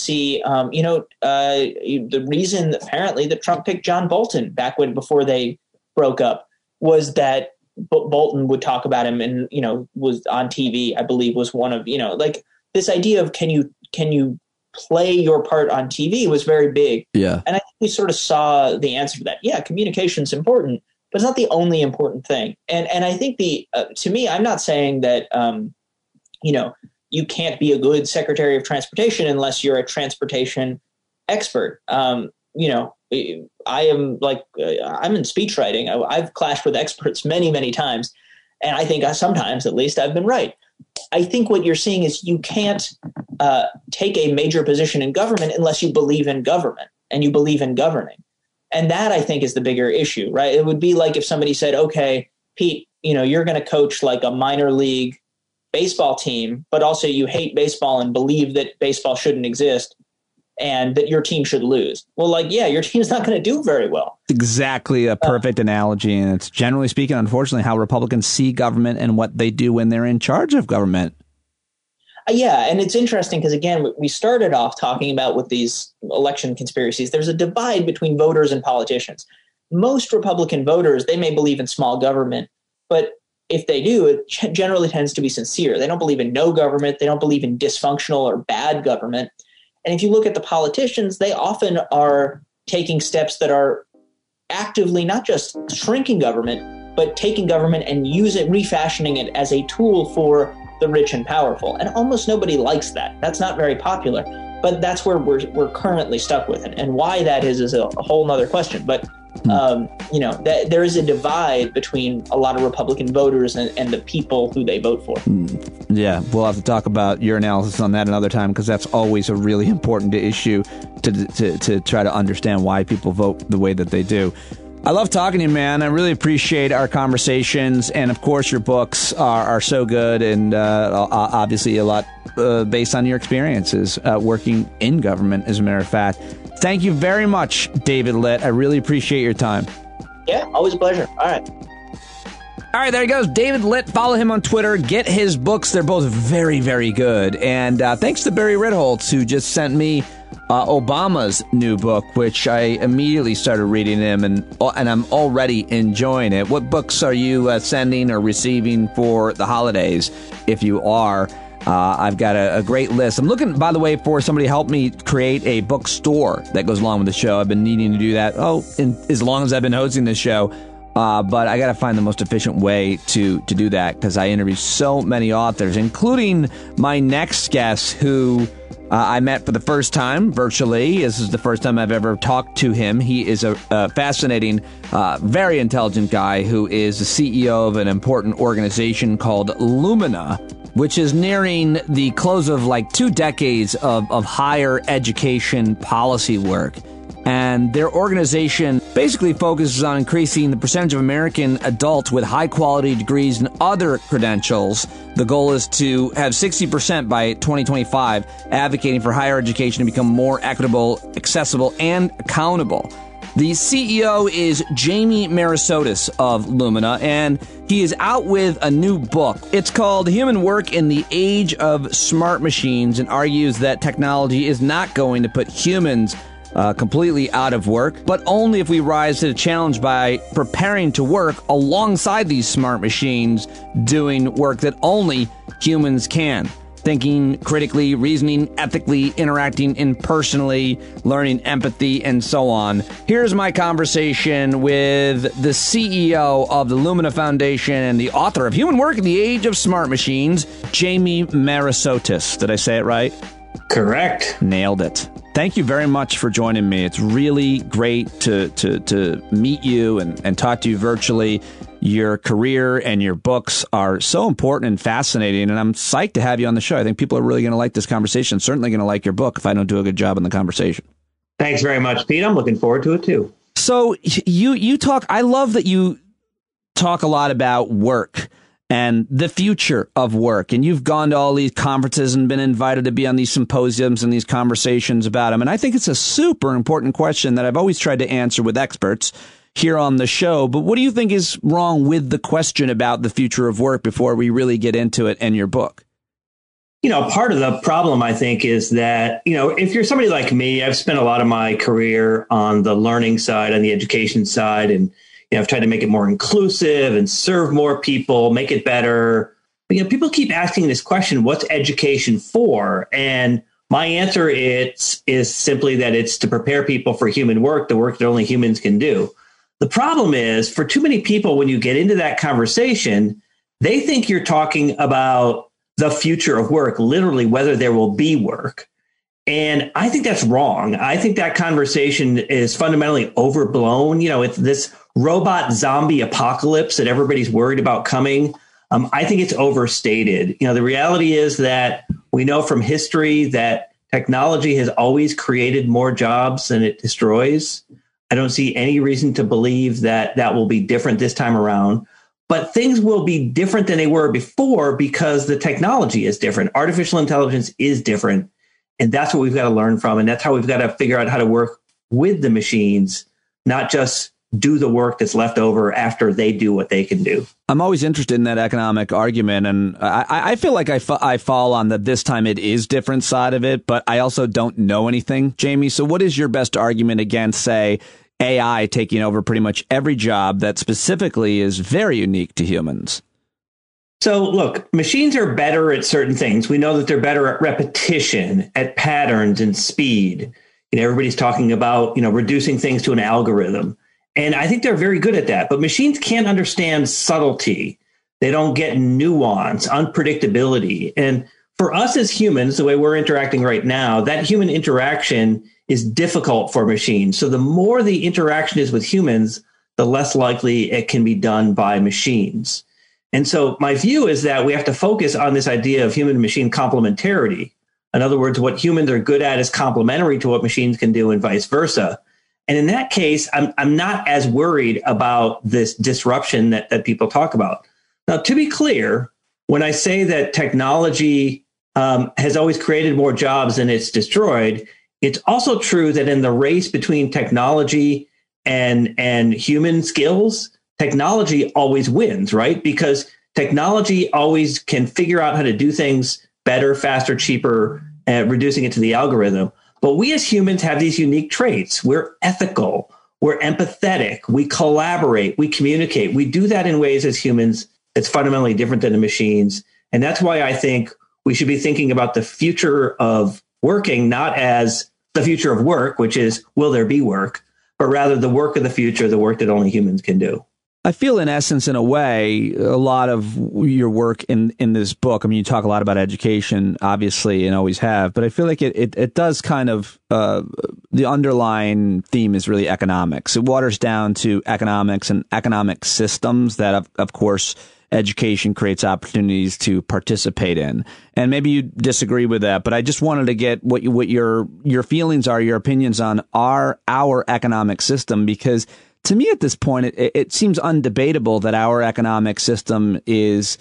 the reason apparently that Trump picked John Bolton before they broke up was that Bolton would talk about him and, was on TV, I believe, was one of, like this idea of can you play your part on TV was very big. Yeah. And I think we sort of saw the answer to that. Yeah, communication's important, but it's not the only important thing. And I think to me, I'm not saying that, you can't be a good Secretary of Transportation unless you're a transportation expert. I am I'm in speech writing. I've clashed with experts many, many times. And I think sometimes, at least, I've been right. I think what you're seeing is you can't take a major position in government unless you believe in government and you believe in governing. And that, I think, is the bigger issue, right? It would be like if somebody said, okay, Pete, you're going to coach like a minor league baseball team, but also you hate baseball and believe that baseball shouldn't exist and that your team should lose. Well, your team's not going to do very well. Exactly a perfect analogy. And it's generally speaking, unfortunately, how Republicans see government and what they do when they're in charge of government. Yeah. And it's interesting because, again, we started off talking about with these election conspiracies, there's a divide between voters and politicians. Most Republican voters, they may believe in small government, but if they do, it generally tends to be sincere. They don't believe in no government. They don't believe in dysfunctional or bad government. And if you look at the politicians, they often are taking steps that are actively not just shrinking government, but taking government and refashioning it as a tool for the rich and powerful. And almost nobody likes that. That's not very popular. But that's where we're currently stuck with it. And why that is a whole nother question. But there is a divide between a lot of Republican voters and the people who they vote for. Yeah, we'll have to talk about your analysis on that another time because that's always a really important issue to try to understand why people vote the way that they do. I love talking to you, man. I really appreciate our conversations. And, of course, your books are so good and obviously a lot based on your experiences working in government, as a matter of fact. Thank you very much, David Litt. I really appreciate your time. Yeah, always a pleasure. All right. All right, there he goes. David Litt. Follow him on Twitter. Get his books. They're both very, very good. And thanks to Barry Ritholtz, who just sent me Obama's new book, which I immediately started reading him, and I'm already enjoying it. What books are you sending or receiving for the holidays, if you are? I've got a great list. I'm looking, by the way, for somebody to help me create a bookstore that goes along with the show. I've been needing to do that, as long as I've been hosting this show. But I got to find the most efficient way to do that because I interview so many authors, including my next guest who I met for the first time virtually. This is the first time I've ever talked to him. He is a fascinating, very intelligent guy who is the CEO of an important organization called Lumina, which is nearing the close of 2 decades of higher education policy work. And their organization basically focuses on increasing the percentage of American adults with high-quality degrees and other credentials. The goal is to have 60% by 2025, advocating for higher education to become more equitable, accessible, and accountable. The CEO is Jamie Merisotis of Lumina, and he is out with a new book. It's called Human Work in the Age of Smart Machines, and argues that technology is not going to put humans completely out of work, but only if we rise to the challenge by preparing to work alongside these smart machines doing work that only humans can. thinking critically, reasoning ethically, interacting impersonally, learning empathy, and so on. Here's my conversation with the CEO of the Lumina Foundation and the author of Human Work in the Age of Smart Machines, Jamie Merisotis. Did I say it right? Correct. Nailed it. Thank you very much for joining me. It's really great to meet you and talk to you virtually. Your career and your books are so important and fascinating, and I'm psyched to have you on the show. I think people are really going to like this conversation, certainly going to like your book if I don't do a good job in the conversation. Thanks very much, Pete. I'm looking forward to it, too. So you talk, I love that you talk a lot about work and the future of work. And you've gone to all these conferences and been invited to be on these symposiums and these conversations about them. And I think it's a super important question that I've always tried to answer with experts here on the show. But what do you think is wrong with the question about the future of work before we really get into it and your book? You know, part of the problem, I think, is that, you know, if you're somebody like me, I've spent a lot of my career on the learning side, on the education side, and I've tried to make it more inclusive and serve more people, make it better. But, people keep asking this question, what's education for? And my answer is simply that it's to prepare people for human work, the work that only humans can do. The problem is, for too many people, when you get into that conversation, they think you're talking about the future of work, literally whether there will be work. And I think that's wrong. I think that conversation is fundamentally overblown. It's this robot zombie apocalypse that everybody's worried about coming. I think it's overstated. The reality is that we know from history that technology has always created more jobs than it destroys. I don't see any reason to believe that that will be different this time around. But things will be different than they were before because the technology is different. Artificial intelligence is different. And that's what we've got to learn from. And that's how we've got to figure out how to work with the machines, not just do the work that's left over after they do what they can do. I'm always interested in that economic argument. And I feel like I fall on the this time it is different side of it. But I also don't know anything, Jamie. So what is your best argument against, say, AI taking over pretty much every job that specifically is very unique to humans? So, look, machines are better at certain things. We know that they're better at repetition, at patterns and speed. Everybody's talking about, reducing things to an algorithm. And I think they're very good at that. But machines can't understand subtlety. They don't get nuance, unpredictability. And for us as humans, the way we're interacting right now, that human interaction is difficult for machines. So the more the interaction is with humans, the less likely it can be done by machines. And so my view is that we have to focus on this idea of human-machine complementarity. In other words, what humans are good at is complementary to what machines can do and vice versa. And in that case, I'm not as worried about this disruption that people talk about. Now, to be clear, when I say that technology has always created more jobs than it's destroyed, it's also true that in the race between technology and human skills, technology always wins, right? Because technology always can figure out how to do things better, faster, cheaper, and reducing it to the algorithm. But we as humans have these unique traits. We're ethical, we're empathetic, we collaborate, we communicate. We do that in ways as humans that's fundamentally different than the machines. And that's why I think we should be thinking about the future of working, not as the future of work, which is, will there be work, but rather the work of the future, the work that only humans can do. I feel, in essence, in a way, a lot of your work in this book, I mean, you talk a lot about education, obviously, and always have, but I feel like it does kind of, the underlying theme is really economics. It waters down to economics and economic systems that, of course, education creates opportunities to participate in. And maybe you disagree with that, but I just wanted to get what your feelings are, your opinions on our economic system, because to me, at this point, it seems undebatable that our economic system is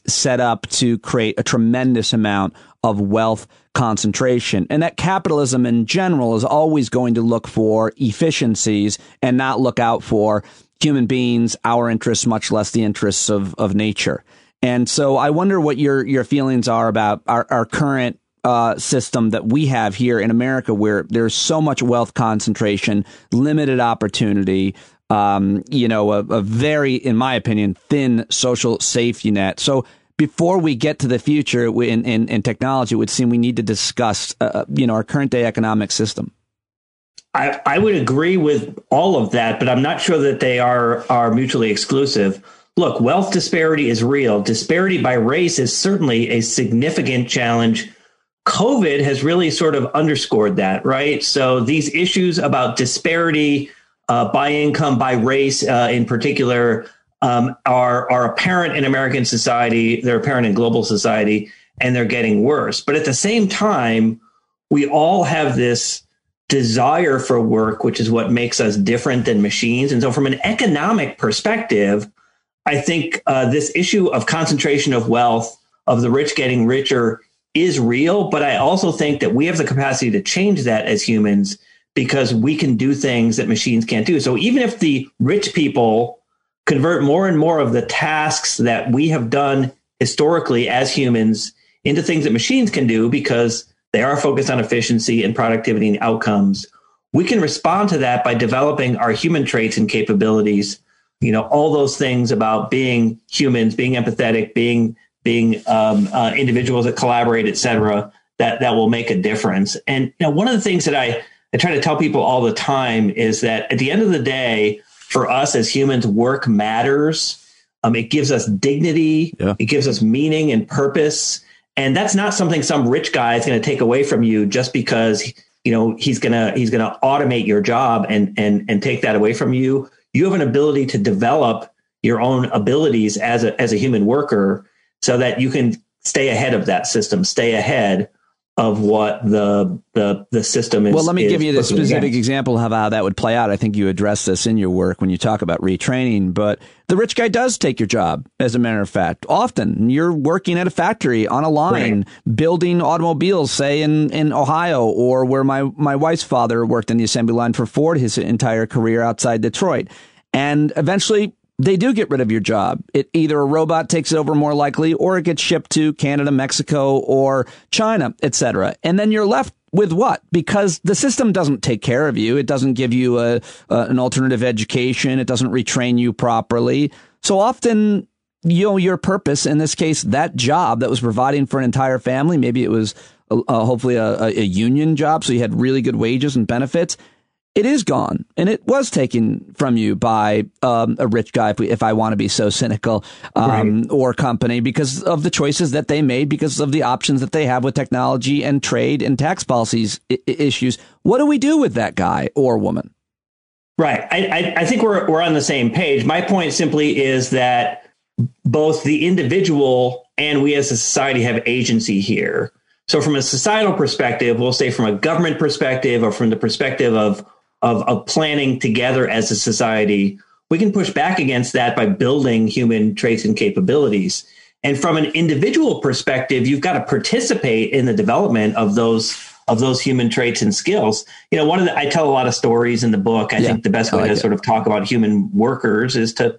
set up to create a tremendous amount of wealth concentration, and that capitalism in general is always going to look for efficiencies and not look out for human beings, our interests, much less the interests of nature. And so I wonder what your feelings are about our current system that we have here in America, where there's so much wealth concentration, limited opportunity, a very, in my opinion, thin social safety net. So before we get to the future in technology, it would seem we need to discuss, our current day economic system. I would agree with all of that, but I'm not sure that they are mutually exclusive. Look, wealth disparity is real. Disparity by race is certainly a significant challenge. COVID has really sort of underscored that, right? So these issues about disparity by income, by race in particular, are apparent in American society. They're apparent in global society, and they're getting worse. But at the same time, we all have this desire for work, which is what makes us different than machines. And so from an economic perspective, I think this issue of concentration of wealth, of the rich getting richer, is real. But I also think that we have the capacity to change that as humans, because we can do things that machines can't do. So even if the rich people convert more and more of the tasks that we have done historically as humans into things that machines can do, because they are focused on efficiency and productivity and outcomes, we can respond to that by developing our human traits and capabilities. All those things about being humans, being empathetic, being individuals that collaborate, et cetera, that will make a difference. And one of the things that I try to tell people all the time is that at the end of the day, for us as humans, work matters. It gives us dignity. Yeah. It gives us meaning and purpose. And that's not something some rich guy is going to take away from you just because, he's going to automate your job and take that away from you. You have an ability to develop your own abilities as a human worker so that you can stay ahead of that system, stay ahead of what the system is. Well, let me give you the specific example of how that would play out. I think you address this in your work when you talk about retraining, but the rich guy does take your job, as a matter of fact. Often you're working at a factory on a line, building automobiles, say in Ohio, or where my wife's father worked in the assembly line for Ford his entire career outside Detroit. And eventually they do get rid of your job. Either a robot takes it over more likely, or it gets shipped to Canada, Mexico, or China, etc. And then you're left with what? Because the system doesn't take care of you. It doesn't give you an alternative education. It doesn't retrain you properly. So often, your purpose, in this case, that job that was providing for an entire family, maybe it was hopefully a union job, so you had really good wages and benefits. It is gone, and it was taken from you by a rich guy, if I want to be so cynical, or company, because of the choices that they made, because of the options that they have with technology and trade and tax policies issues. What do we do with that guy or woman? Right. I think we're on the same page. My point simply is that both the individual and we as a society have agency here. So from a societal perspective, we'll say from a government perspective or from the perspective of planning together as a society, we can push back against that by building human traits and capabilities. And from an individual perspective, you've got to participate in the development of those human traits and skills. I tell a lot of stories in the book. I think the best way to sort of talk about human workers is to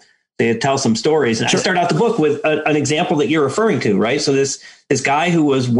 tell some stories. And I start out the book with an example that you're referring to, right? So this guy who was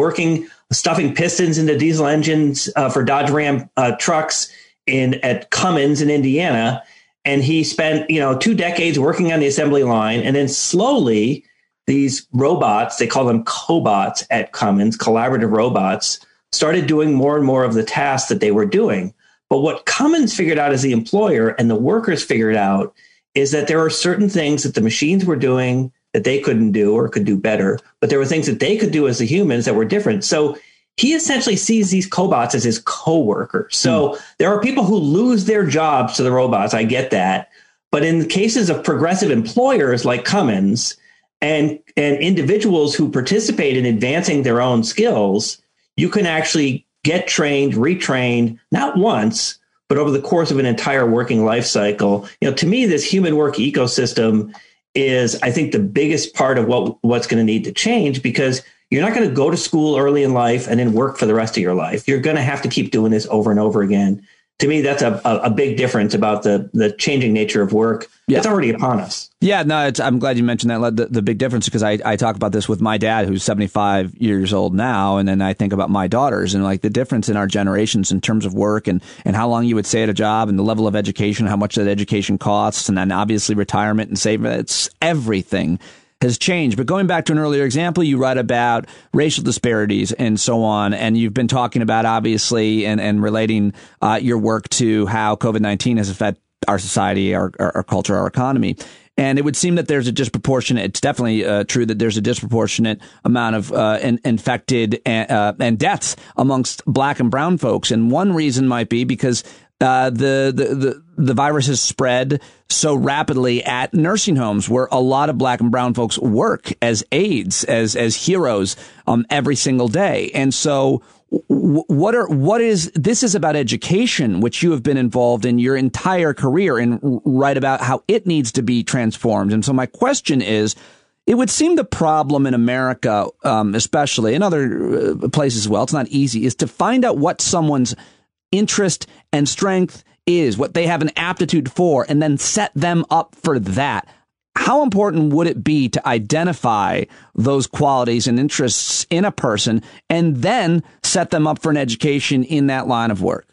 stuffing pistons into diesel engines for Dodge Ram trucks at Cummins in Indiana. And he spent, 2 decades working on the assembly line. And then slowly these robots, they call them cobots at Cummins, collaborative robots, started doing more and more of the tasks that they were doing. But what Cummins figured out as the employer and the workers figured out is that there are certain things that the machines were doing that they couldn't do or could do better. But there were things that they could do as the humans that were different. So he essentially sees these cobots as his coworkers. So there are people who lose their jobs to the robots. I get that. But in the cases of progressive employers like Cummins and individuals who participate in advancing their own skills, you can actually get trained, retrained, not once, but over the course of an entire working life cycle. To me, this human work ecosystem is, I think, the biggest part of what's going to need to change, because you're not going to go to school early in life and then work for the rest of your life. You're going to have to keep doing this over and over again. To me, that's a big difference about the changing nature of work. Yeah. It's already upon us. Yeah, no, I'm glad you mentioned that, the big difference, because I talk about this with my dad, who's 75 years old now, and then I think about my daughters and like the difference in our generations in terms of work and how long you would stay at a job and the level of education, how much that education costs, and then obviously retirement and saving. It's everything has changed. But going back to an earlier example, you write about racial disparities and so on, and you've been talking about, obviously, and relating your work to how COVID-19 has affected our society, our culture, our economy. And it would seem that there's a disproportionate, it's definitely true that there's a disproportionate amount of infected and deaths amongst black and brown folks. And one reason might be because the virus has spread so rapidly at nursing homes where a lot of black and brown folks work as aides, as heroes every single day. And so this is about education, which you have been involved in your entire career and write about how it needs to be transformed. And so my question is, it would seem the problem in America, especially in other places as well, it's not easy, is to find out what someone's interest and strength is, what they have an aptitude for, and then set them up for that. How important would it be to identify those qualities and interests in a person and then set them up for an education in that line of work?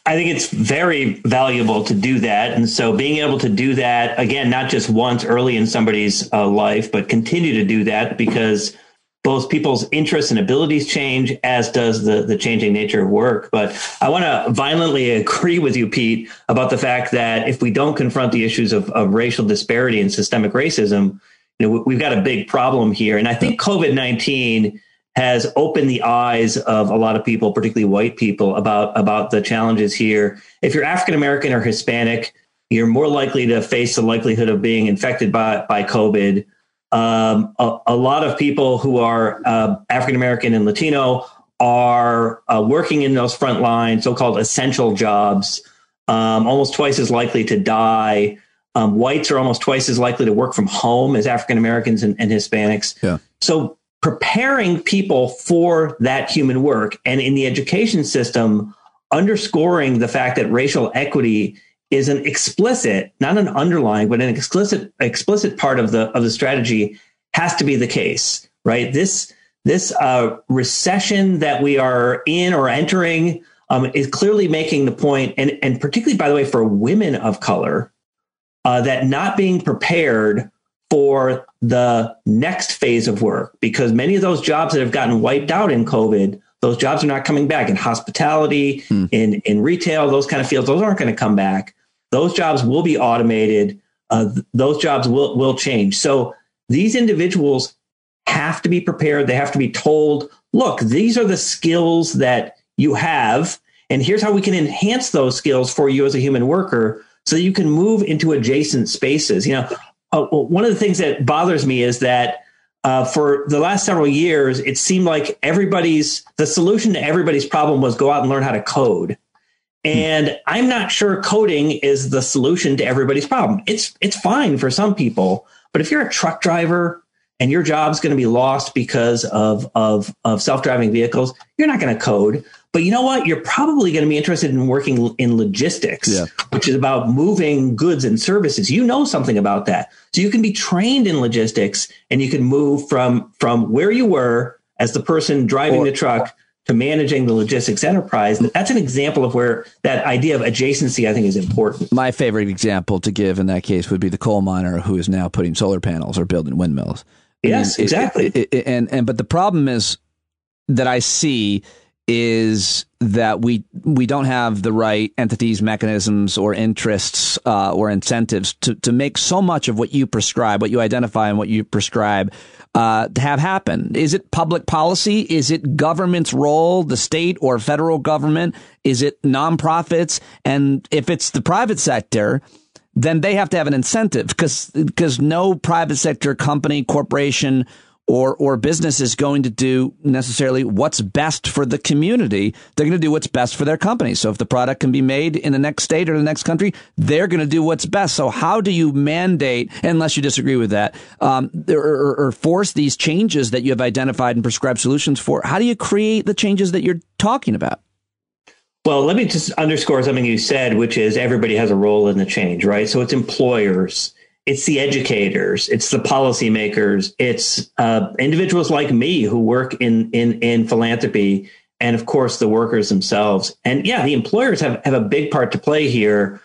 I think it's very valuable to do that. And so being able to do that, again, not just once early in somebody's life, but continue to do that because both people's interests and abilities change, as does the changing nature of work. But I want to violently agree with you, Pete, about the fact that if we don't confront the issues of racial disparity and systemic racism, we've got a big problem here. And I think COVID-19 has opened the eyes of a lot of people, particularly white people, about the challenges here. If you're African-American or Hispanic, you're more likely to face the likelihood of being infected by COVID. A lot of people who are African-American and Latino are working in those frontline, so-called essential jobs, almost twice as likely to die. Whites are almost twice as likely to work from home as African-Americans and Hispanics. Yeah. So preparing people for that human work, and in the education system, underscoring the fact that racial equity is an explicit, not an underlying, but an explicit part of the strategy, has to be the case, right? This recession that we are in or entering is clearly making the point, and particularly, by the way, for women of color, that not being prepared for the next phase of work, because many of those jobs that have gotten wiped out in COVID, those jobs are not coming back in hospitality, in retail, those kind of fields. Those aren't going to come back. Those jobs will be automated. Those jobs will change. So these individuals have to be prepared. They have to be told, look, these are the skills that you have, and here's how we can enhance those skills for you as a human worker so that you can move into adjacent spaces. One of the things that bothers me is that for the last several years, it seemed like the solution to everybody's problem was go out and learn how to code. And I'm not sure coding is the solution to everybody's problem. It's fine for some people, but if you're a truck driver and your job's going to be lost because of self-driving vehicles, you're not going to code. But you know what? You're probably going to be interested in working in logistics, which is about moving goods and services. You know something about that. So you can be trained in logistics and you can move from where you were as the person driving the truck to managing the logistics enterprise. That's an example of where that idea of adjacency, I think, is important. My favorite example to give in that case would be the coal miner who is now putting solar panels or building windmills. Yes, exactly. But the problem is that I see is that we don't have the right entities, mechanisms, or interests or incentives to make so much of what you prescribe, what you identify and what you prescribe to have happen. Is it public policy? Is it government's role, the state or federal government? Is it nonprofits? And if it's the private sector, then they have to have an incentive because no private sector company, corporation, or business is going to do necessarily what's best for the community. They're going to do what's best for their company. So if the product can be made in the next state or the next country, they're going to do what's best. So how do you mandate, unless you disagree with that, or force these changes that you have identified and prescribed solutions for? How do you create the changes that you're talking about? Well, let me just underscore something you said, which is everybody has a role in the change, right? So it's employers, it's the educators, it's the policymakers, it's individuals like me who work in philanthropy, and of course the workers themselves. And yeah, the employers have a big part to play here.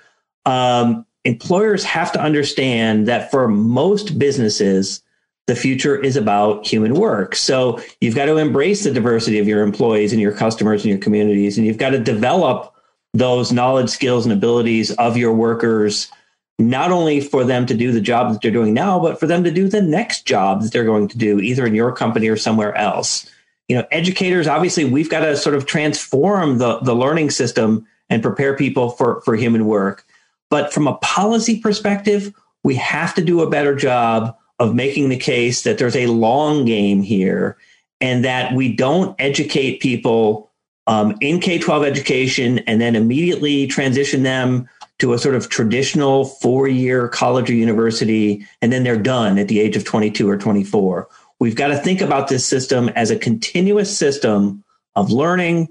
Employers have to understand that for most businesses, the future is about human work. So you've got to embrace the diversity of your employees and your customers and your communities, and you've got to develop those knowledge, skills, and abilities of your workers, not only for them to do the job that they're doing now, but for them to do the next job that they're going to do, either in your company or somewhere else. Educators, obviously, we've got to sort of transform the learning system and prepare people for human work. But from a policy perspective, we have to do a better job of making the case that there's a long game here and that we don't educate people in K-12 education and then immediately transition them to a sort of traditional 4-year college or university, and then they're done at the age of 22 or 24. We've got to think about this system as a continuous system of learning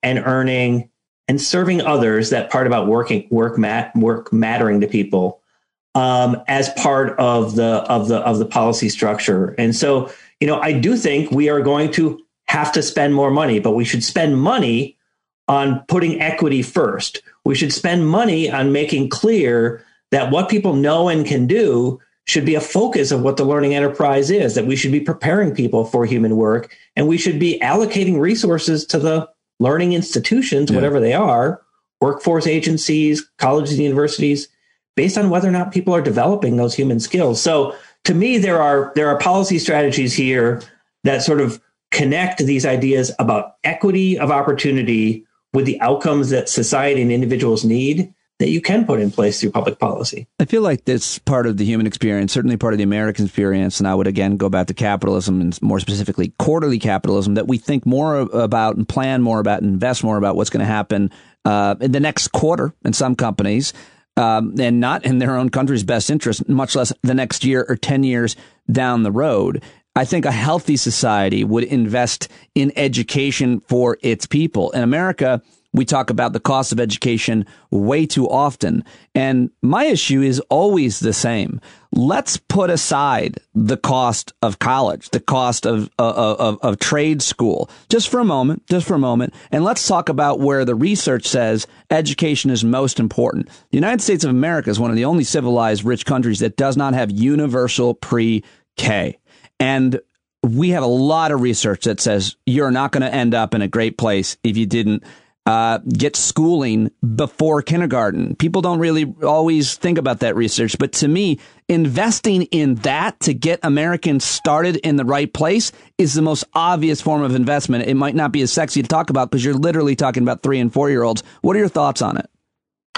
and earning and serving others, that part about work mattering to people, as part of the policy structure. And so, I do think we are going to have to spend more money, but we should spend money on putting equity first. We should spend money on making clear that what people know and can do should be a focus of what the learning enterprise is, that we should be preparing people for human work, and we should be allocating resources to the learning institutions, whatever they are, workforce agencies, colleges and universities, based on whether or not people are developing those human skills. So to me, there are policy strategies here that sort of connect these ideas about equity of opportunity with the outcomes that society and individuals need, that you can put in place through public policy. I feel like this part of the human experience, certainly part of the American experience, and I would again go back to capitalism and more specifically quarterly capitalism, that we think more about and plan more about and invest more about what's going to happen in the next quarter in some companies, and not in their own country's best interest, much less the next year or 10 years down the road. I think a healthy society would invest in education for its people. In America, we talk about the cost of education way too often. And my issue is always the same. Let's put aside the cost of college, the cost of trade school, just for a moment. And let's talk about where the research says education is most important. The United States of America is one of the only civilized rich countries that does not have universal pre-K. And we have a lot of research that says you're not going to end up in a great place if you didn't get schooling before kindergarten. People don't really always think about that research. But to me, investing in that to get Americans started in the right place is the most obvious form of investment. It might not be as sexy to talk about because you're literally talking about 3 and 4 year olds. What are your thoughts on it?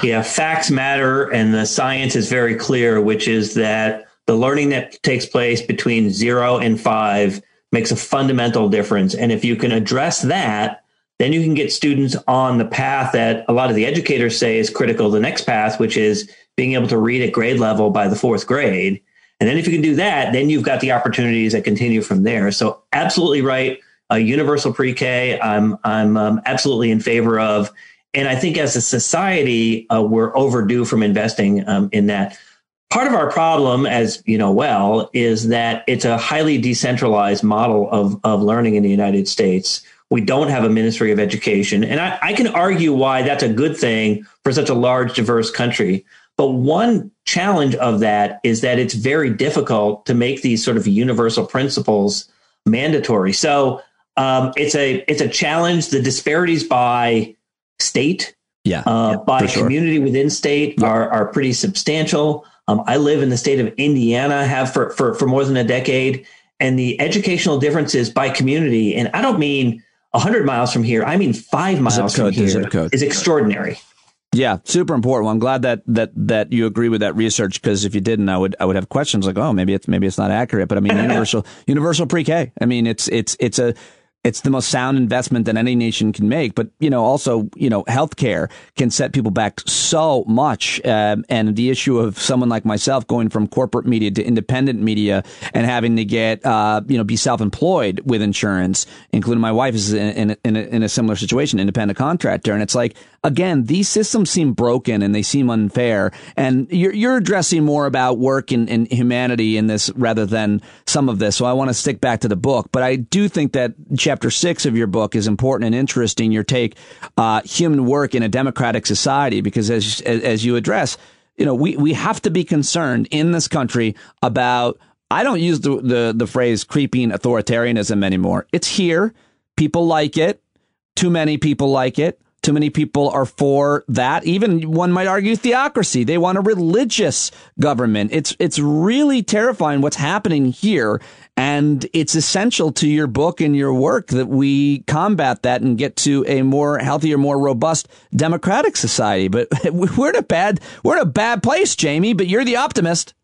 Yeah, facts matter. And the science is very clear, which is that the learning that takes place between 0 and 5 makes a fundamental difference. And if you can address that, then you can get students on the path that a lot of the educators say is critical, the next path, which is being able to read at grade level by the 4th grade. And then if you can do that, then you've got the opportunities that continue from there. So absolutely right. Universal pre-K, I'm absolutely in favor of. And I think as a society, we're overdue from investing in that. Part of our problem, as you know well, is that it's a highly decentralized model of learning in the United States. We don't have a Ministry of Education. And I can argue why that's a good thing for such a large, diverse country. But one challenge of that is that it's very difficult to make these sort of universal principles mandatory. So it's a challenge. The disparities by state, by community within state are pretty substantial. I live in the state of Indiana, have for more than a decade, and the educational differences by community, and I don't mean 100 miles from here, I mean 5 miles from here, is extraordinary. Yeah, super important. Well, I'm glad that you agree with that research, because if you didn't, I would have questions like, oh, maybe it's not accurate. But I mean, universal pre-K. I mean, it's the most sound investment that any nation can make. But, also, healthcare can set people back so much. And the issue of someone like myself going from corporate media to independent media and having to get, be self-employed with insurance, including my wife is in a similar situation, independent contractor. And it's like, again, these systems seem broken and they seem unfair. And you're addressing more about work and humanity in this rather than some of this. So I want to stick back to the book. But I do think that Chapter 6 of your book is important and interesting. Your take, human work in a democratic society, because as you address, we have to be concerned in this country about I don't use the phrase creeping authoritarianism anymore. It's here. People like it. Too many people like it. Too many people are for that. Even one might argue theocracy. They want a religious government. It's really terrifying what's happening here. And it's essential to your book and your work that we combat that and get to a more healthier, more robust democratic society. But we're in a bad place, Jamie, but you're the optimist.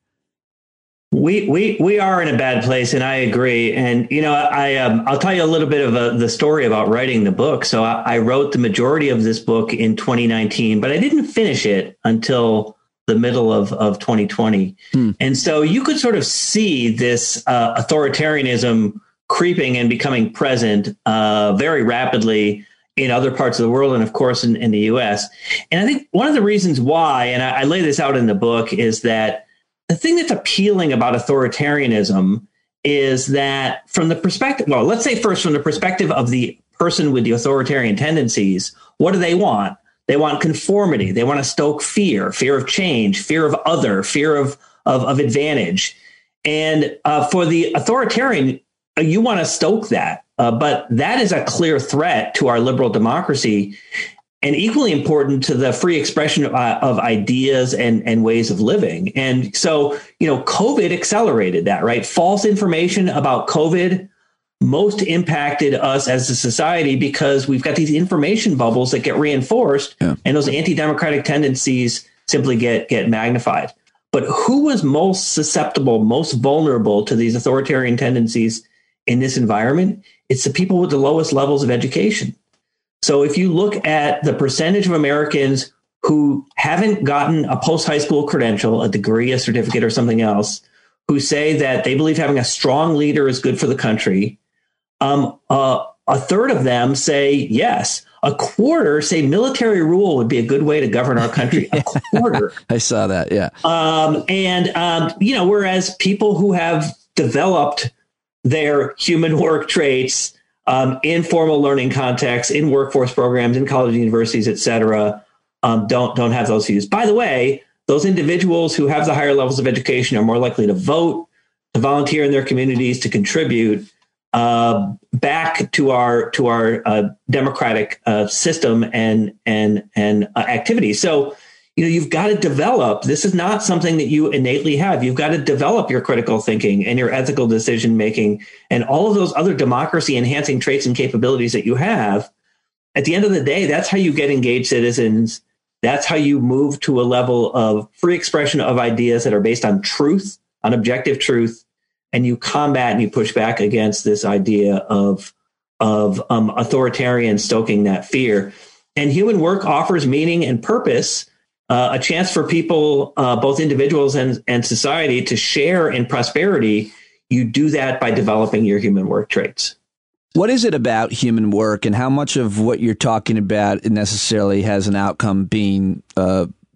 We are in a bad place, and I agree. And, you know, I'll tell you a little bit of the story about writing the book. So I wrote the majority of this book in 2019, but I didn't finish it until the middle of 2020. And so you could sort of see this authoritarianism creeping and becoming present very rapidly in other parts of the world and, of course, in the U.S. And I think one of the reasons why, and I lay this out in the book, is that the thing that's appealing about authoritarianism is that from the perspective, well, let's say first from the perspective of the person with the authoritarian tendencies, what do they want? They want conformity. They want to stoke fear of change, fear of other, fear of advantage. And for the authoritarian, you want to stoke that. But that is a clear threat to our liberal democracy, and equally important to the free expression of ideas and ways of living. And so, you know, COVID accelerated that, right? False information about COVID most impacted us as a society because we've got these information bubbles that get reinforced, and those anti-democratic tendencies simply get magnified. But who was most susceptible, most vulnerable to these authoritarian tendencies in this environment? It's the people with the lowest levels of education. So if you look at the percentage of Americans who haven't gotten a post-high school credential, a degree, a certificate, or something else, who say that they believe having a strong leader is good for the country, a third of them say yes. A quarter say military rule would be a good way to govern our country. A quarter. I saw that, yeah. You know, whereas people who have developed their human work traits in formal learning contexts, in workforce programs, in colleges, universities, et cetera, don't have those views. By the way, those individuals who have the higher levels of education are more likely to vote, to volunteer in their communities, to contribute back to our democratic system and activities. So, you know, you've got to develop. This is not something that you innately have. You've got to develop your critical thinking and your ethical decision making and all of those other democracy enhancing traits and capabilities that you have. At the end of the day, that's how you get engaged citizens. That's how you move to a level of free expression of ideas that are based on truth, on objective truth, and you combat and you push back against this idea of authoritarian stoking that fear. And human work offers meaning and purpose. A chance for people, both individuals and society, to share in prosperity. You do that by developing your human work traits. What is it about human work, and how much of what you're talking about necessarily has an outcome being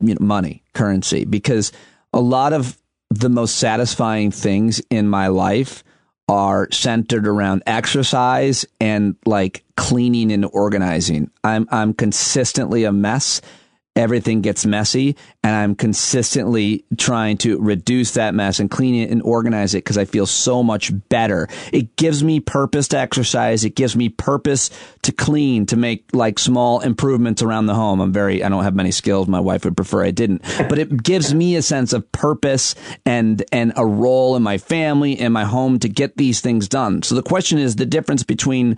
money, currency? Because a lot of the most satisfying things in my life are centered around exercise and like cleaning and organizing. I'm consistently a mess. Everything gets messy, and I'm consistently trying to reduce that mess and clean it and organize it because I feel so much better. It gives me purpose to exercise. It gives me purpose to clean, to make like small improvements around the home. I don't have many skills. My wife would prefer I didn't, but it gives me a sense of purpose and a role in my family and my home to get these things done. So the question is the difference between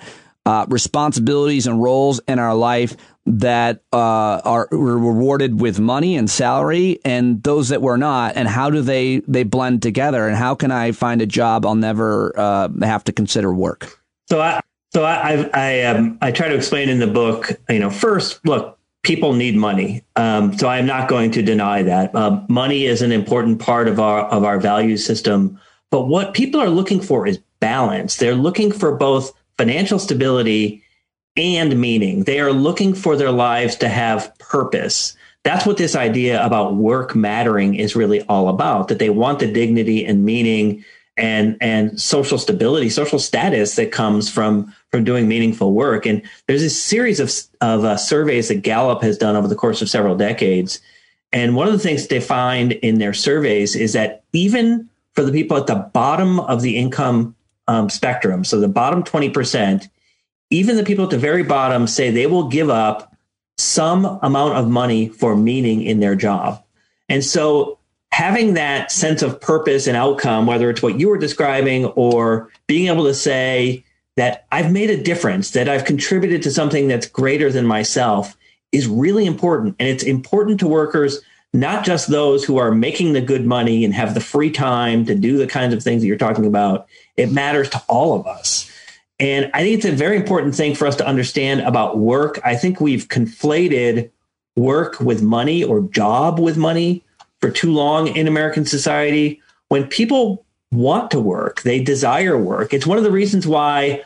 responsibilities and roles in our life that are rewarded with money and salary, and those that we're not, and how do they blend together, and how can I find a job I'll never have to consider work? So I try to explain in the book, first, look, people need money. So I'm not going to deny that. Money is an important part of our value system. But what people are looking for is balance. They're looking for both financial stability and meaning. They are looking for their lives to have purpose. That's what this idea about work mattering is really all about, that they want the dignity and meaning and social stability, social status that comes from doing meaningful work. And there's a series of surveys that Gallup has done over the course of several decades. And one of the things they find in their surveys is that even for the people at the bottom of the income spectrum, so the bottom 20%, even the people at the very bottom say they will give up some amount of money for meaning in their job. And so having that sense of purpose and outcome, whether it's what you were describing or being able to say that I've made a difference, that I've contributed to something that's greater than myself, is really important. And it's important to workers, not just those who are making the good money and have the free time to do the kinds of things that you're talking about. It matters to all of us. And I think it's a very important thing for us to understand about work. I think we've conflated work with money or job with money for too long in American society. When people want to work, they desire work. It's one of the reasons why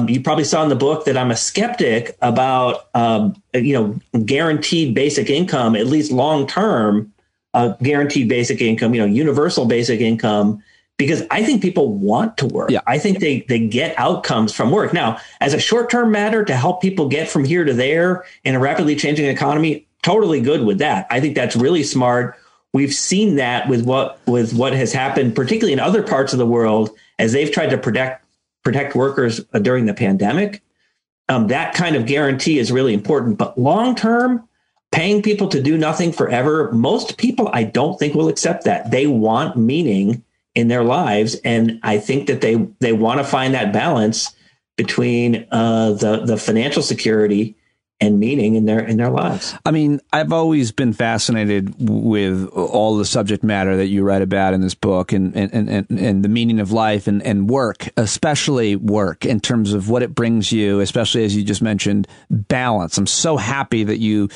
you probably saw in the book that I'm a skeptic about, guaranteed basic income, at least long-term guaranteed basic income, universal basic income, because I think people want to work. Yeah. I think they get outcomes from work. Now, as a short-term matter to help people get from here to there in a rapidly changing economy, totally good with that. I think that's really smart. We've seen that with what has happened, particularly in other parts of the world, as they've tried to protect workers during the pandemic. That kind of guarantee is really important. But long term, paying people to do nothing forever, most people, I don't think, will accept that. They want meaning in their lives. And I think that they want to find that balance between the financial security and meaning in their lives. I mean, I've always been fascinated with all the subject matter that you write about in this book and the meaning of life and work, especially work, in terms of what it brings you, especially as you just mentioned, balance. I'm so happy that you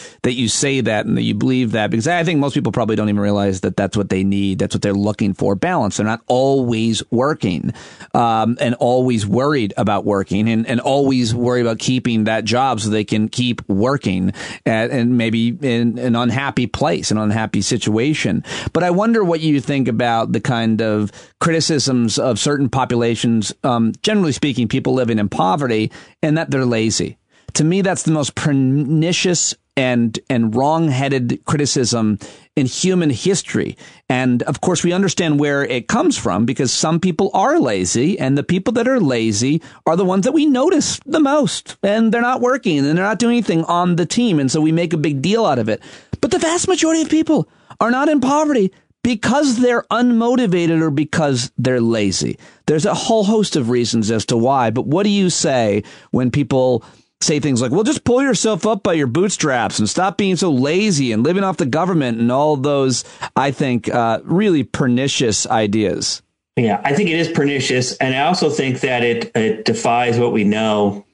say that and that you believe that, because I think most people probably don't even realize that that's what they need. That's what they're looking for, balance. They're not always working and always worried about working and always worried about keeping that job so they can keep working and maybe in an unhappy place, an unhappy situation. But I wonder what you think about the kind of criticisms of certain populations, generally speaking, people living in poverty, and that they're lazy. To me, that's the most pernicious and wrong-headed criticism in human history. And of course, we understand where it comes from, because some people are lazy, and the people that are lazy are the ones that we notice the most, and they're not working and they're not doing anything on the team. And so we make a big deal out of it. But the vast majority of people are not in poverty because they're unmotivated or because they're lazy. There's a whole host of reasons as to why. But what do you say when people say things like, well, just pull yourself up by your bootstraps and stop being so lazy and living off the government and all those, I think, really pernicious ideas? Yeah, I think it is pernicious. And I also think that it defies what we know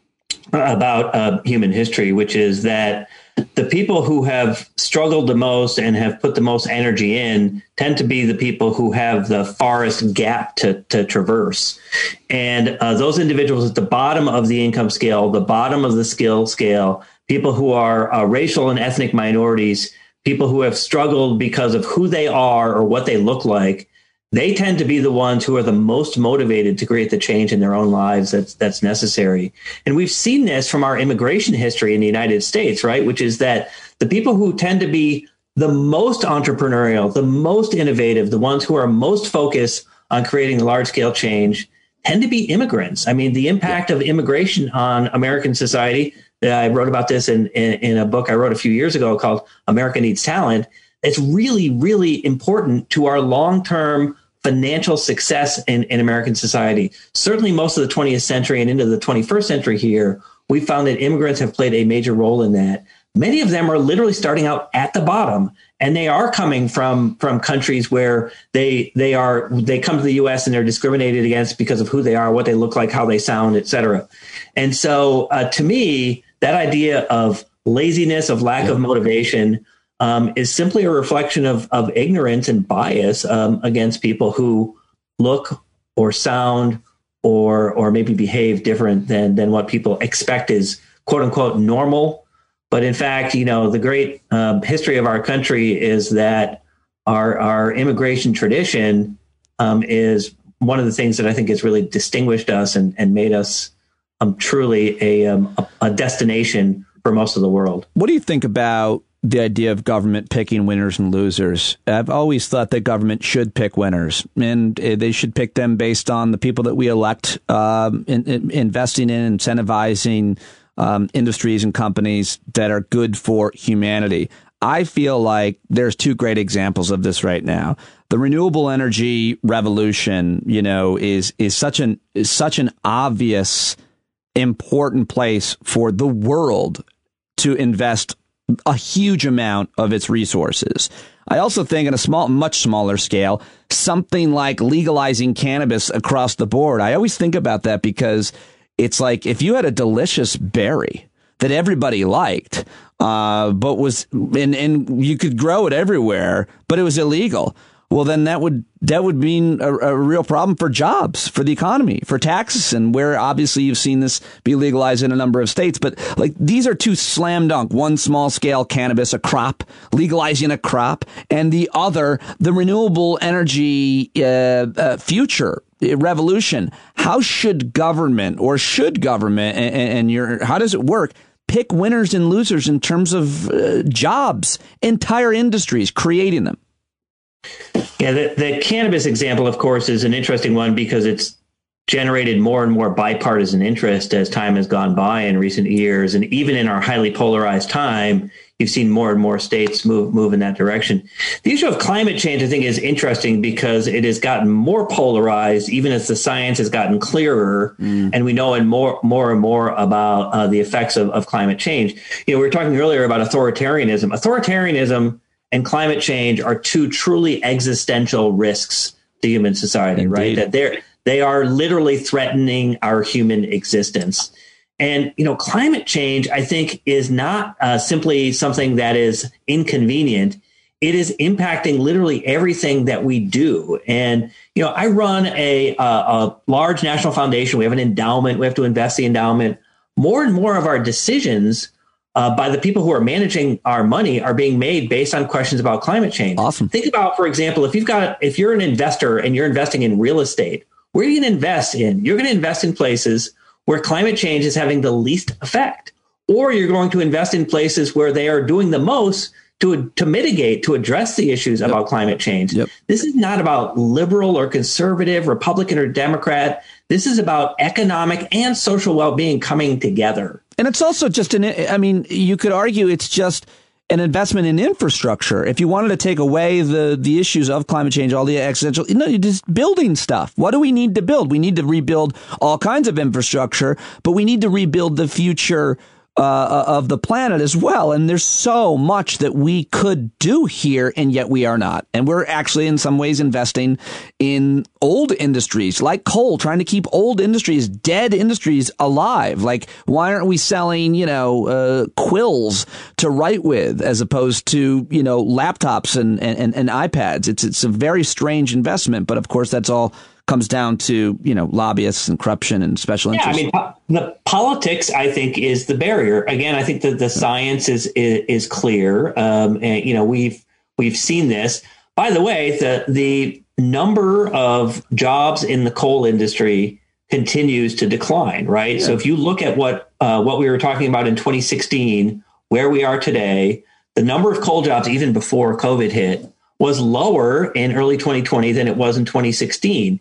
about human history, which is that the people who have struggled the most and have put the most energy in tend to be the people who have the farthest gap to traverse. And those individuals at the bottom of the income scale, the bottom of the skill scale, people who are racial and ethnic minorities, people who have struggled because of who they are or what they look like, they tend to be the ones who are the most motivated to create the change in their own lives that's necessary. And we've seen this from our immigration history in the United States, right? Which is that the people who tend to be the most entrepreneurial, the most innovative, the ones who are most focused on creating large scale change tend to be immigrants. I mean, the impact of immigration on American society, I wrote about this in a book I wrote a few years ago called America Needs Talent. It's really, really important to our long-term financial success in American society. Certainly most of the 20th century and into the 21st century here, we found that immigrants have played a major role in that. Many of them are literally starting out at the bottom, and they are coming from countries where they come to the U.S. and they're discriminated against because of who they are, what they look like, how they sound, et cetera. And so to me, that idea of laziness, of lack of motivation, is simply a reflection of ignorance and bias against people who look or sound or maybe behave different than what people expect is quote unquote normal. But in fact, the great history of our country is that our immigration tradition is one of the things that I think has really distinguished us and made us truly a destination for most of the world. What do you think about the idea of government picking winners and losers. I've always thought that government should pick winners, and they should pick them based on the people that we elect, investing in, incentivizing industries and companies that are good for humanity. I feel like there's two great examples of this right now. The renewable energy revolution, is such an obvious, important place for the world to invest a huge amount of its resources. I also think on a much smaller scale, something like legalizing cannabis across the board. I always think about that because it's like if you had a delicious berry that everybody liked, but was and you could grow it everywhere, but it was illegal. Well, then that would mean a real problem for jobs, for the economy, for taxes, and where obviously you've seen this be legalized in a number of states. But like these are two slam dunk, one small scale cannabis, a crop, legalizing a crop, and the other, the renewable energy future revolution. How should government and how does it work? Pick winners and losers in terms of jobs, entire industries, creating them. Yeah, the cannabis example, of course, is an interesting one because it's generated more and more bipartisan interest as time has gone by in recent years. And even in our highly polarized time, you've seen more and more states move in that direction. The issue of climate change, I think, is interesting because it has gotten more polarized, even as the science has gotten clearer, and we know more and more about the effects of climate change. We were talking earlier about authoritarianism. Authoritarianism and climate change are two truly existential risks to human society, right? That they are literally threatening our human existence. And, climate change, I think, is not simply something that is inconvenient. It is impacting literally everything that we do. And, I run a large national foundation. We have an endowment. We have to invest the endowment. More and more of our decisions by the people who are managing our money are being made based on questions about climate change. Awesome. Think about, for example, if you're an investor and you're investing in real estate, where are you going to invest in? You're going to invest in places where climate change is having the least effect, or you're going to invest in places where they are doing the most to mitigate, to address the issues about climate change. This is not about liberal or conservative, Republican or Democrat. This is about economic and social well-being coming together. And it's also just you could argue it's just an investment in infrastructure. If you wanted to take away the issues of climate change, all the existential, you're just building stuff. What do we need to build? We need to rebuild all kinds of infrastructure, but we need to rebuild the future of the planet as well. And there's so much that we could do here, and yet we are not. And we're actually in some ways investing in old industries like coal, trying to keep old industries, dead industries alive. Like, why aren't we selling, quills to write with as opposed to, laptops and iPads? It's a very strange investment. But of course, that's all comes down to, lobbyists and corruption and special interests. The politics, I think, is the barrier. Again, I think that the science is clear. And, we've seen this. By the way, the number of jobs in the coal industry continues to decline, right? Yeah. So if you look at what we were talking about in 2016, where we are today, the number of coal jobs, even before COVID hit, was lower in early 2020 than it was in 2016.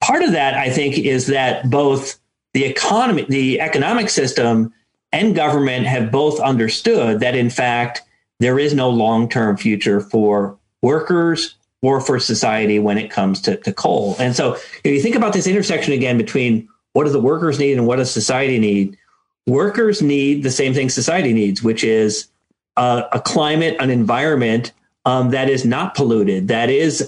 Part of that, I think, is that both the economy, the economic system, and government have both understood that, in fact, there is no long-term future for workers or for society when it comes to coal. And so if you think about this intersection again between what do the workers need and what does society need, workers need the same thing society needs, which is a climate, an environment that is not polluted, that is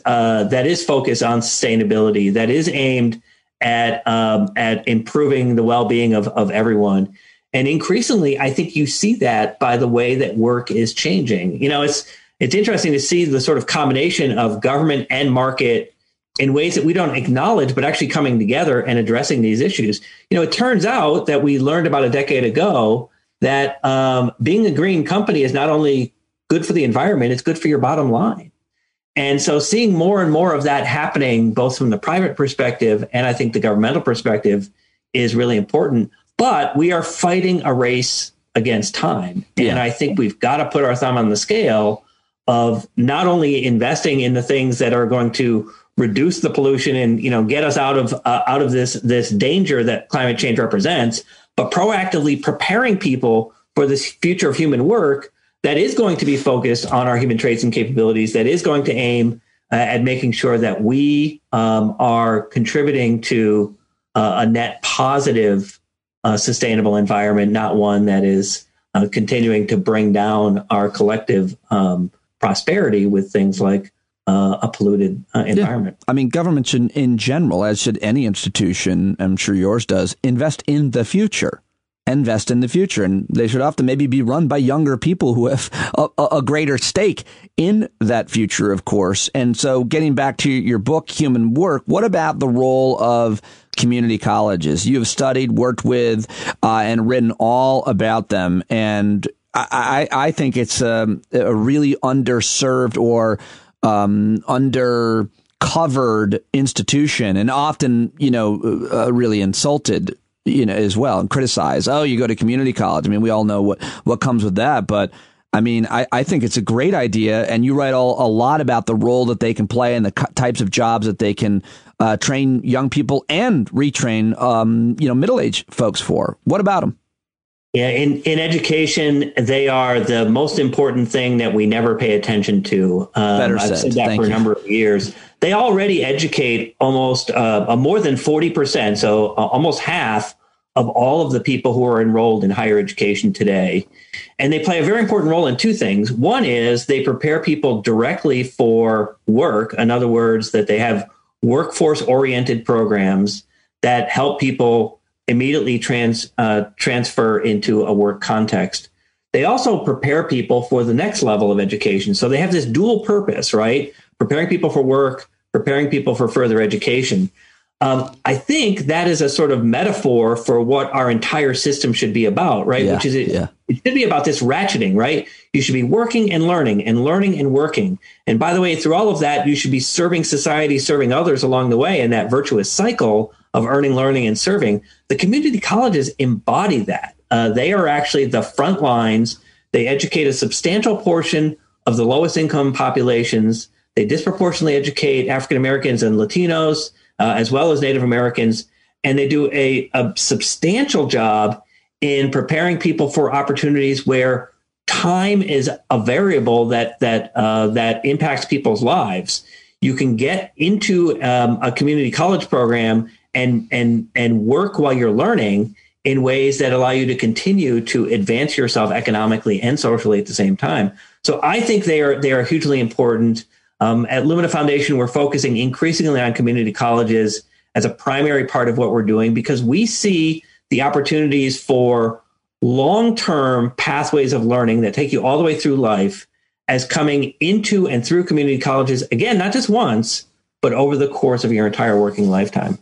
focused on sustainability, that is aimed at improving the well-being of everyone. And increasingly, I think you see that by the way that work is changing. It's interesting to see the sort of combination of government and market in ways that we don't acknowledge, but actually coming together and addressing these issues. It turns out that we learned about a decade ago that being a green company is not only good for the environment, it's good for your bottom line. And so seeing more and more of that happening, both from the private perspective and I think the governmental perspective, is really important. But we are fighting a race against time. And I think we've got to put our thumb on the scale of not only investing in the things that are going to reduce the pollution and, get us out of this danger that climate change represents, but proactively preparing people for this future of human work that is going to be focused on our human traits and capabilities, that is going to aim at making sure that we are contributing to a net positive, sustainable environment, not one that is continuing to bring down our collective prosperity with things like a polluted environment. I mean, government should, in general, as should any institution, I'm sure yours does, invest in the future. Invest in the future. And they should often maybe be run by younger people who have a greater stake in that future, of course. And so getting back to your book, Human Work, what about the role of community colleges? You have studied, worked with, and written all about them. And I think it's a really underserved or undercovered institution, and often, really insulted, as well, and criticized. Oh, you go to community college. I mean, we all know what comes with that. But I mean, I think it's a great idea. And you write a lot about the role that they can play and the types of jobs that they can train young people and retrain, middle-aged folks for. What about them? Yeah, in education, they are the most important thing that we never pay attention to. Better said. I've said that Thank for a you. number of years. They already educate almost more than 40%, so almost half of all of the people who are enrolled in higher education today. And they play a very important role in two things. One is they prepare people directly for work. In other words, that they have workforce-oriented programs that help people immediately transfer into a work context. They also prepare people for the next level of education. So they have this dual purpose, right? Preparing people for work, preparing people for further education. I think that is a sort of metaphor for what our entire system should be about, right? Which is it should be about this ratcheting, right? You should be working and learning and working. And by the way, through all of that, you should be serving society, serving others along the way in that virtuous cycle of earning, learning, and serving. The community colleges embody that. They are actually the front lines. They educate a substantial portion of the lowest income populations. They disproportionately educate African Americans and Latinos, as well as Native Americans. And they do a substantial job in preparing people for opportunities where time is a variable that impacts people's lives. You can get into a community college program and work while you're learning in ways that allow you to continue to advance yourself economically and socially at the same time. So I think they are hugely important. At Lumina Foundation, we're focusing increasingly on community colleges as a primary part of what we're doing because we see the opportunities for long-term pathways of learning that take you all the way through life as coming into and through community colleges, again, not just once, but over the course of your entire working lifetime.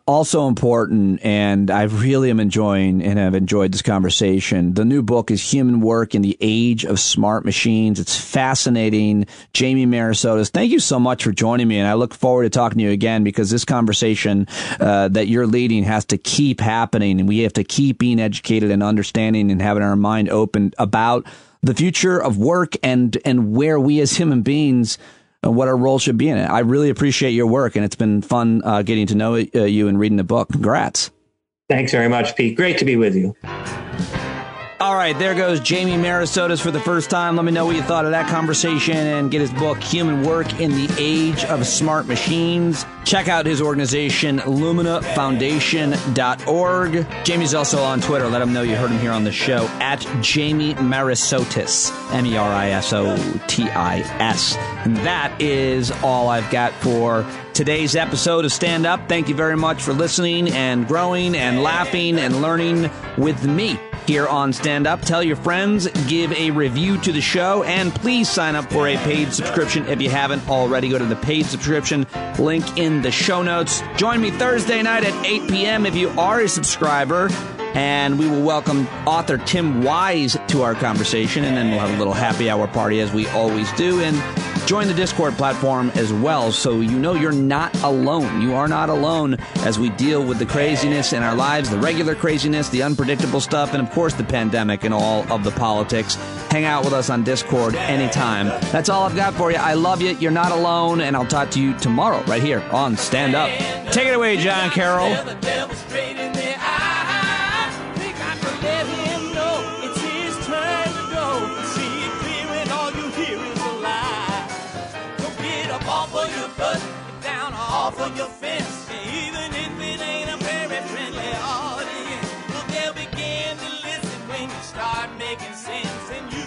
Also important, and I really am enjoying and have enjoyed this conversation. The new book is Human Work in the Age of Smart Machines. It's fascinating. Jamie Merisotis, thank you so much for joining me, and I look forward to talking to you again because this conversation that you're leading has to keep happening, and we have to keep being educated and understanding and having our mind open about the future of work and where we as human beings and what our role should be in it. I really appreciate your work, and it's been fun getting to know you and reading the book. Congrats. Thanks very much, Pete. Great to be with you. All right, there goes Jamie Merisotis for the first time. Let me know what you thought of that conversation and get his book, Human Work in the Age of Smart Machines. Check out his organization, luminafoundation.org. Jamie's also on Twitter. Let him know you heard him here on the show, at Jamie Merisotis, Merisotis. And that is all I've got for today's episode of Stand Up. Thank you very much for listening and growing and laughing and learning with me here on Stand Up. Tell your friends, give a review to the show, and please sign up for a paid subscription if you haven't already. Go to the paid subscription link in the show notes. Join me Thursday night at 8 p.m. if you are a subscriber, and we will welcome author Tim Wise to our conversation, and then we'll have a little happy hour party as we always do. And Join the Discord platform as well, so you know you're not alone. You are not alone as we deal with the craziness in our lives, the regular craziness, the unpredictable stuff, and of course the pandemic and all of the politics. Hang out with us on Discord anytime. That's all I've got for you. I love you. You're not alone, and I'll talk to you tomorrow right here on Stand Up. Take it away, John Carroll. Off of your fence, even if it ain't a very friendly audience, well, they'll begin to listen when you start making sense, and you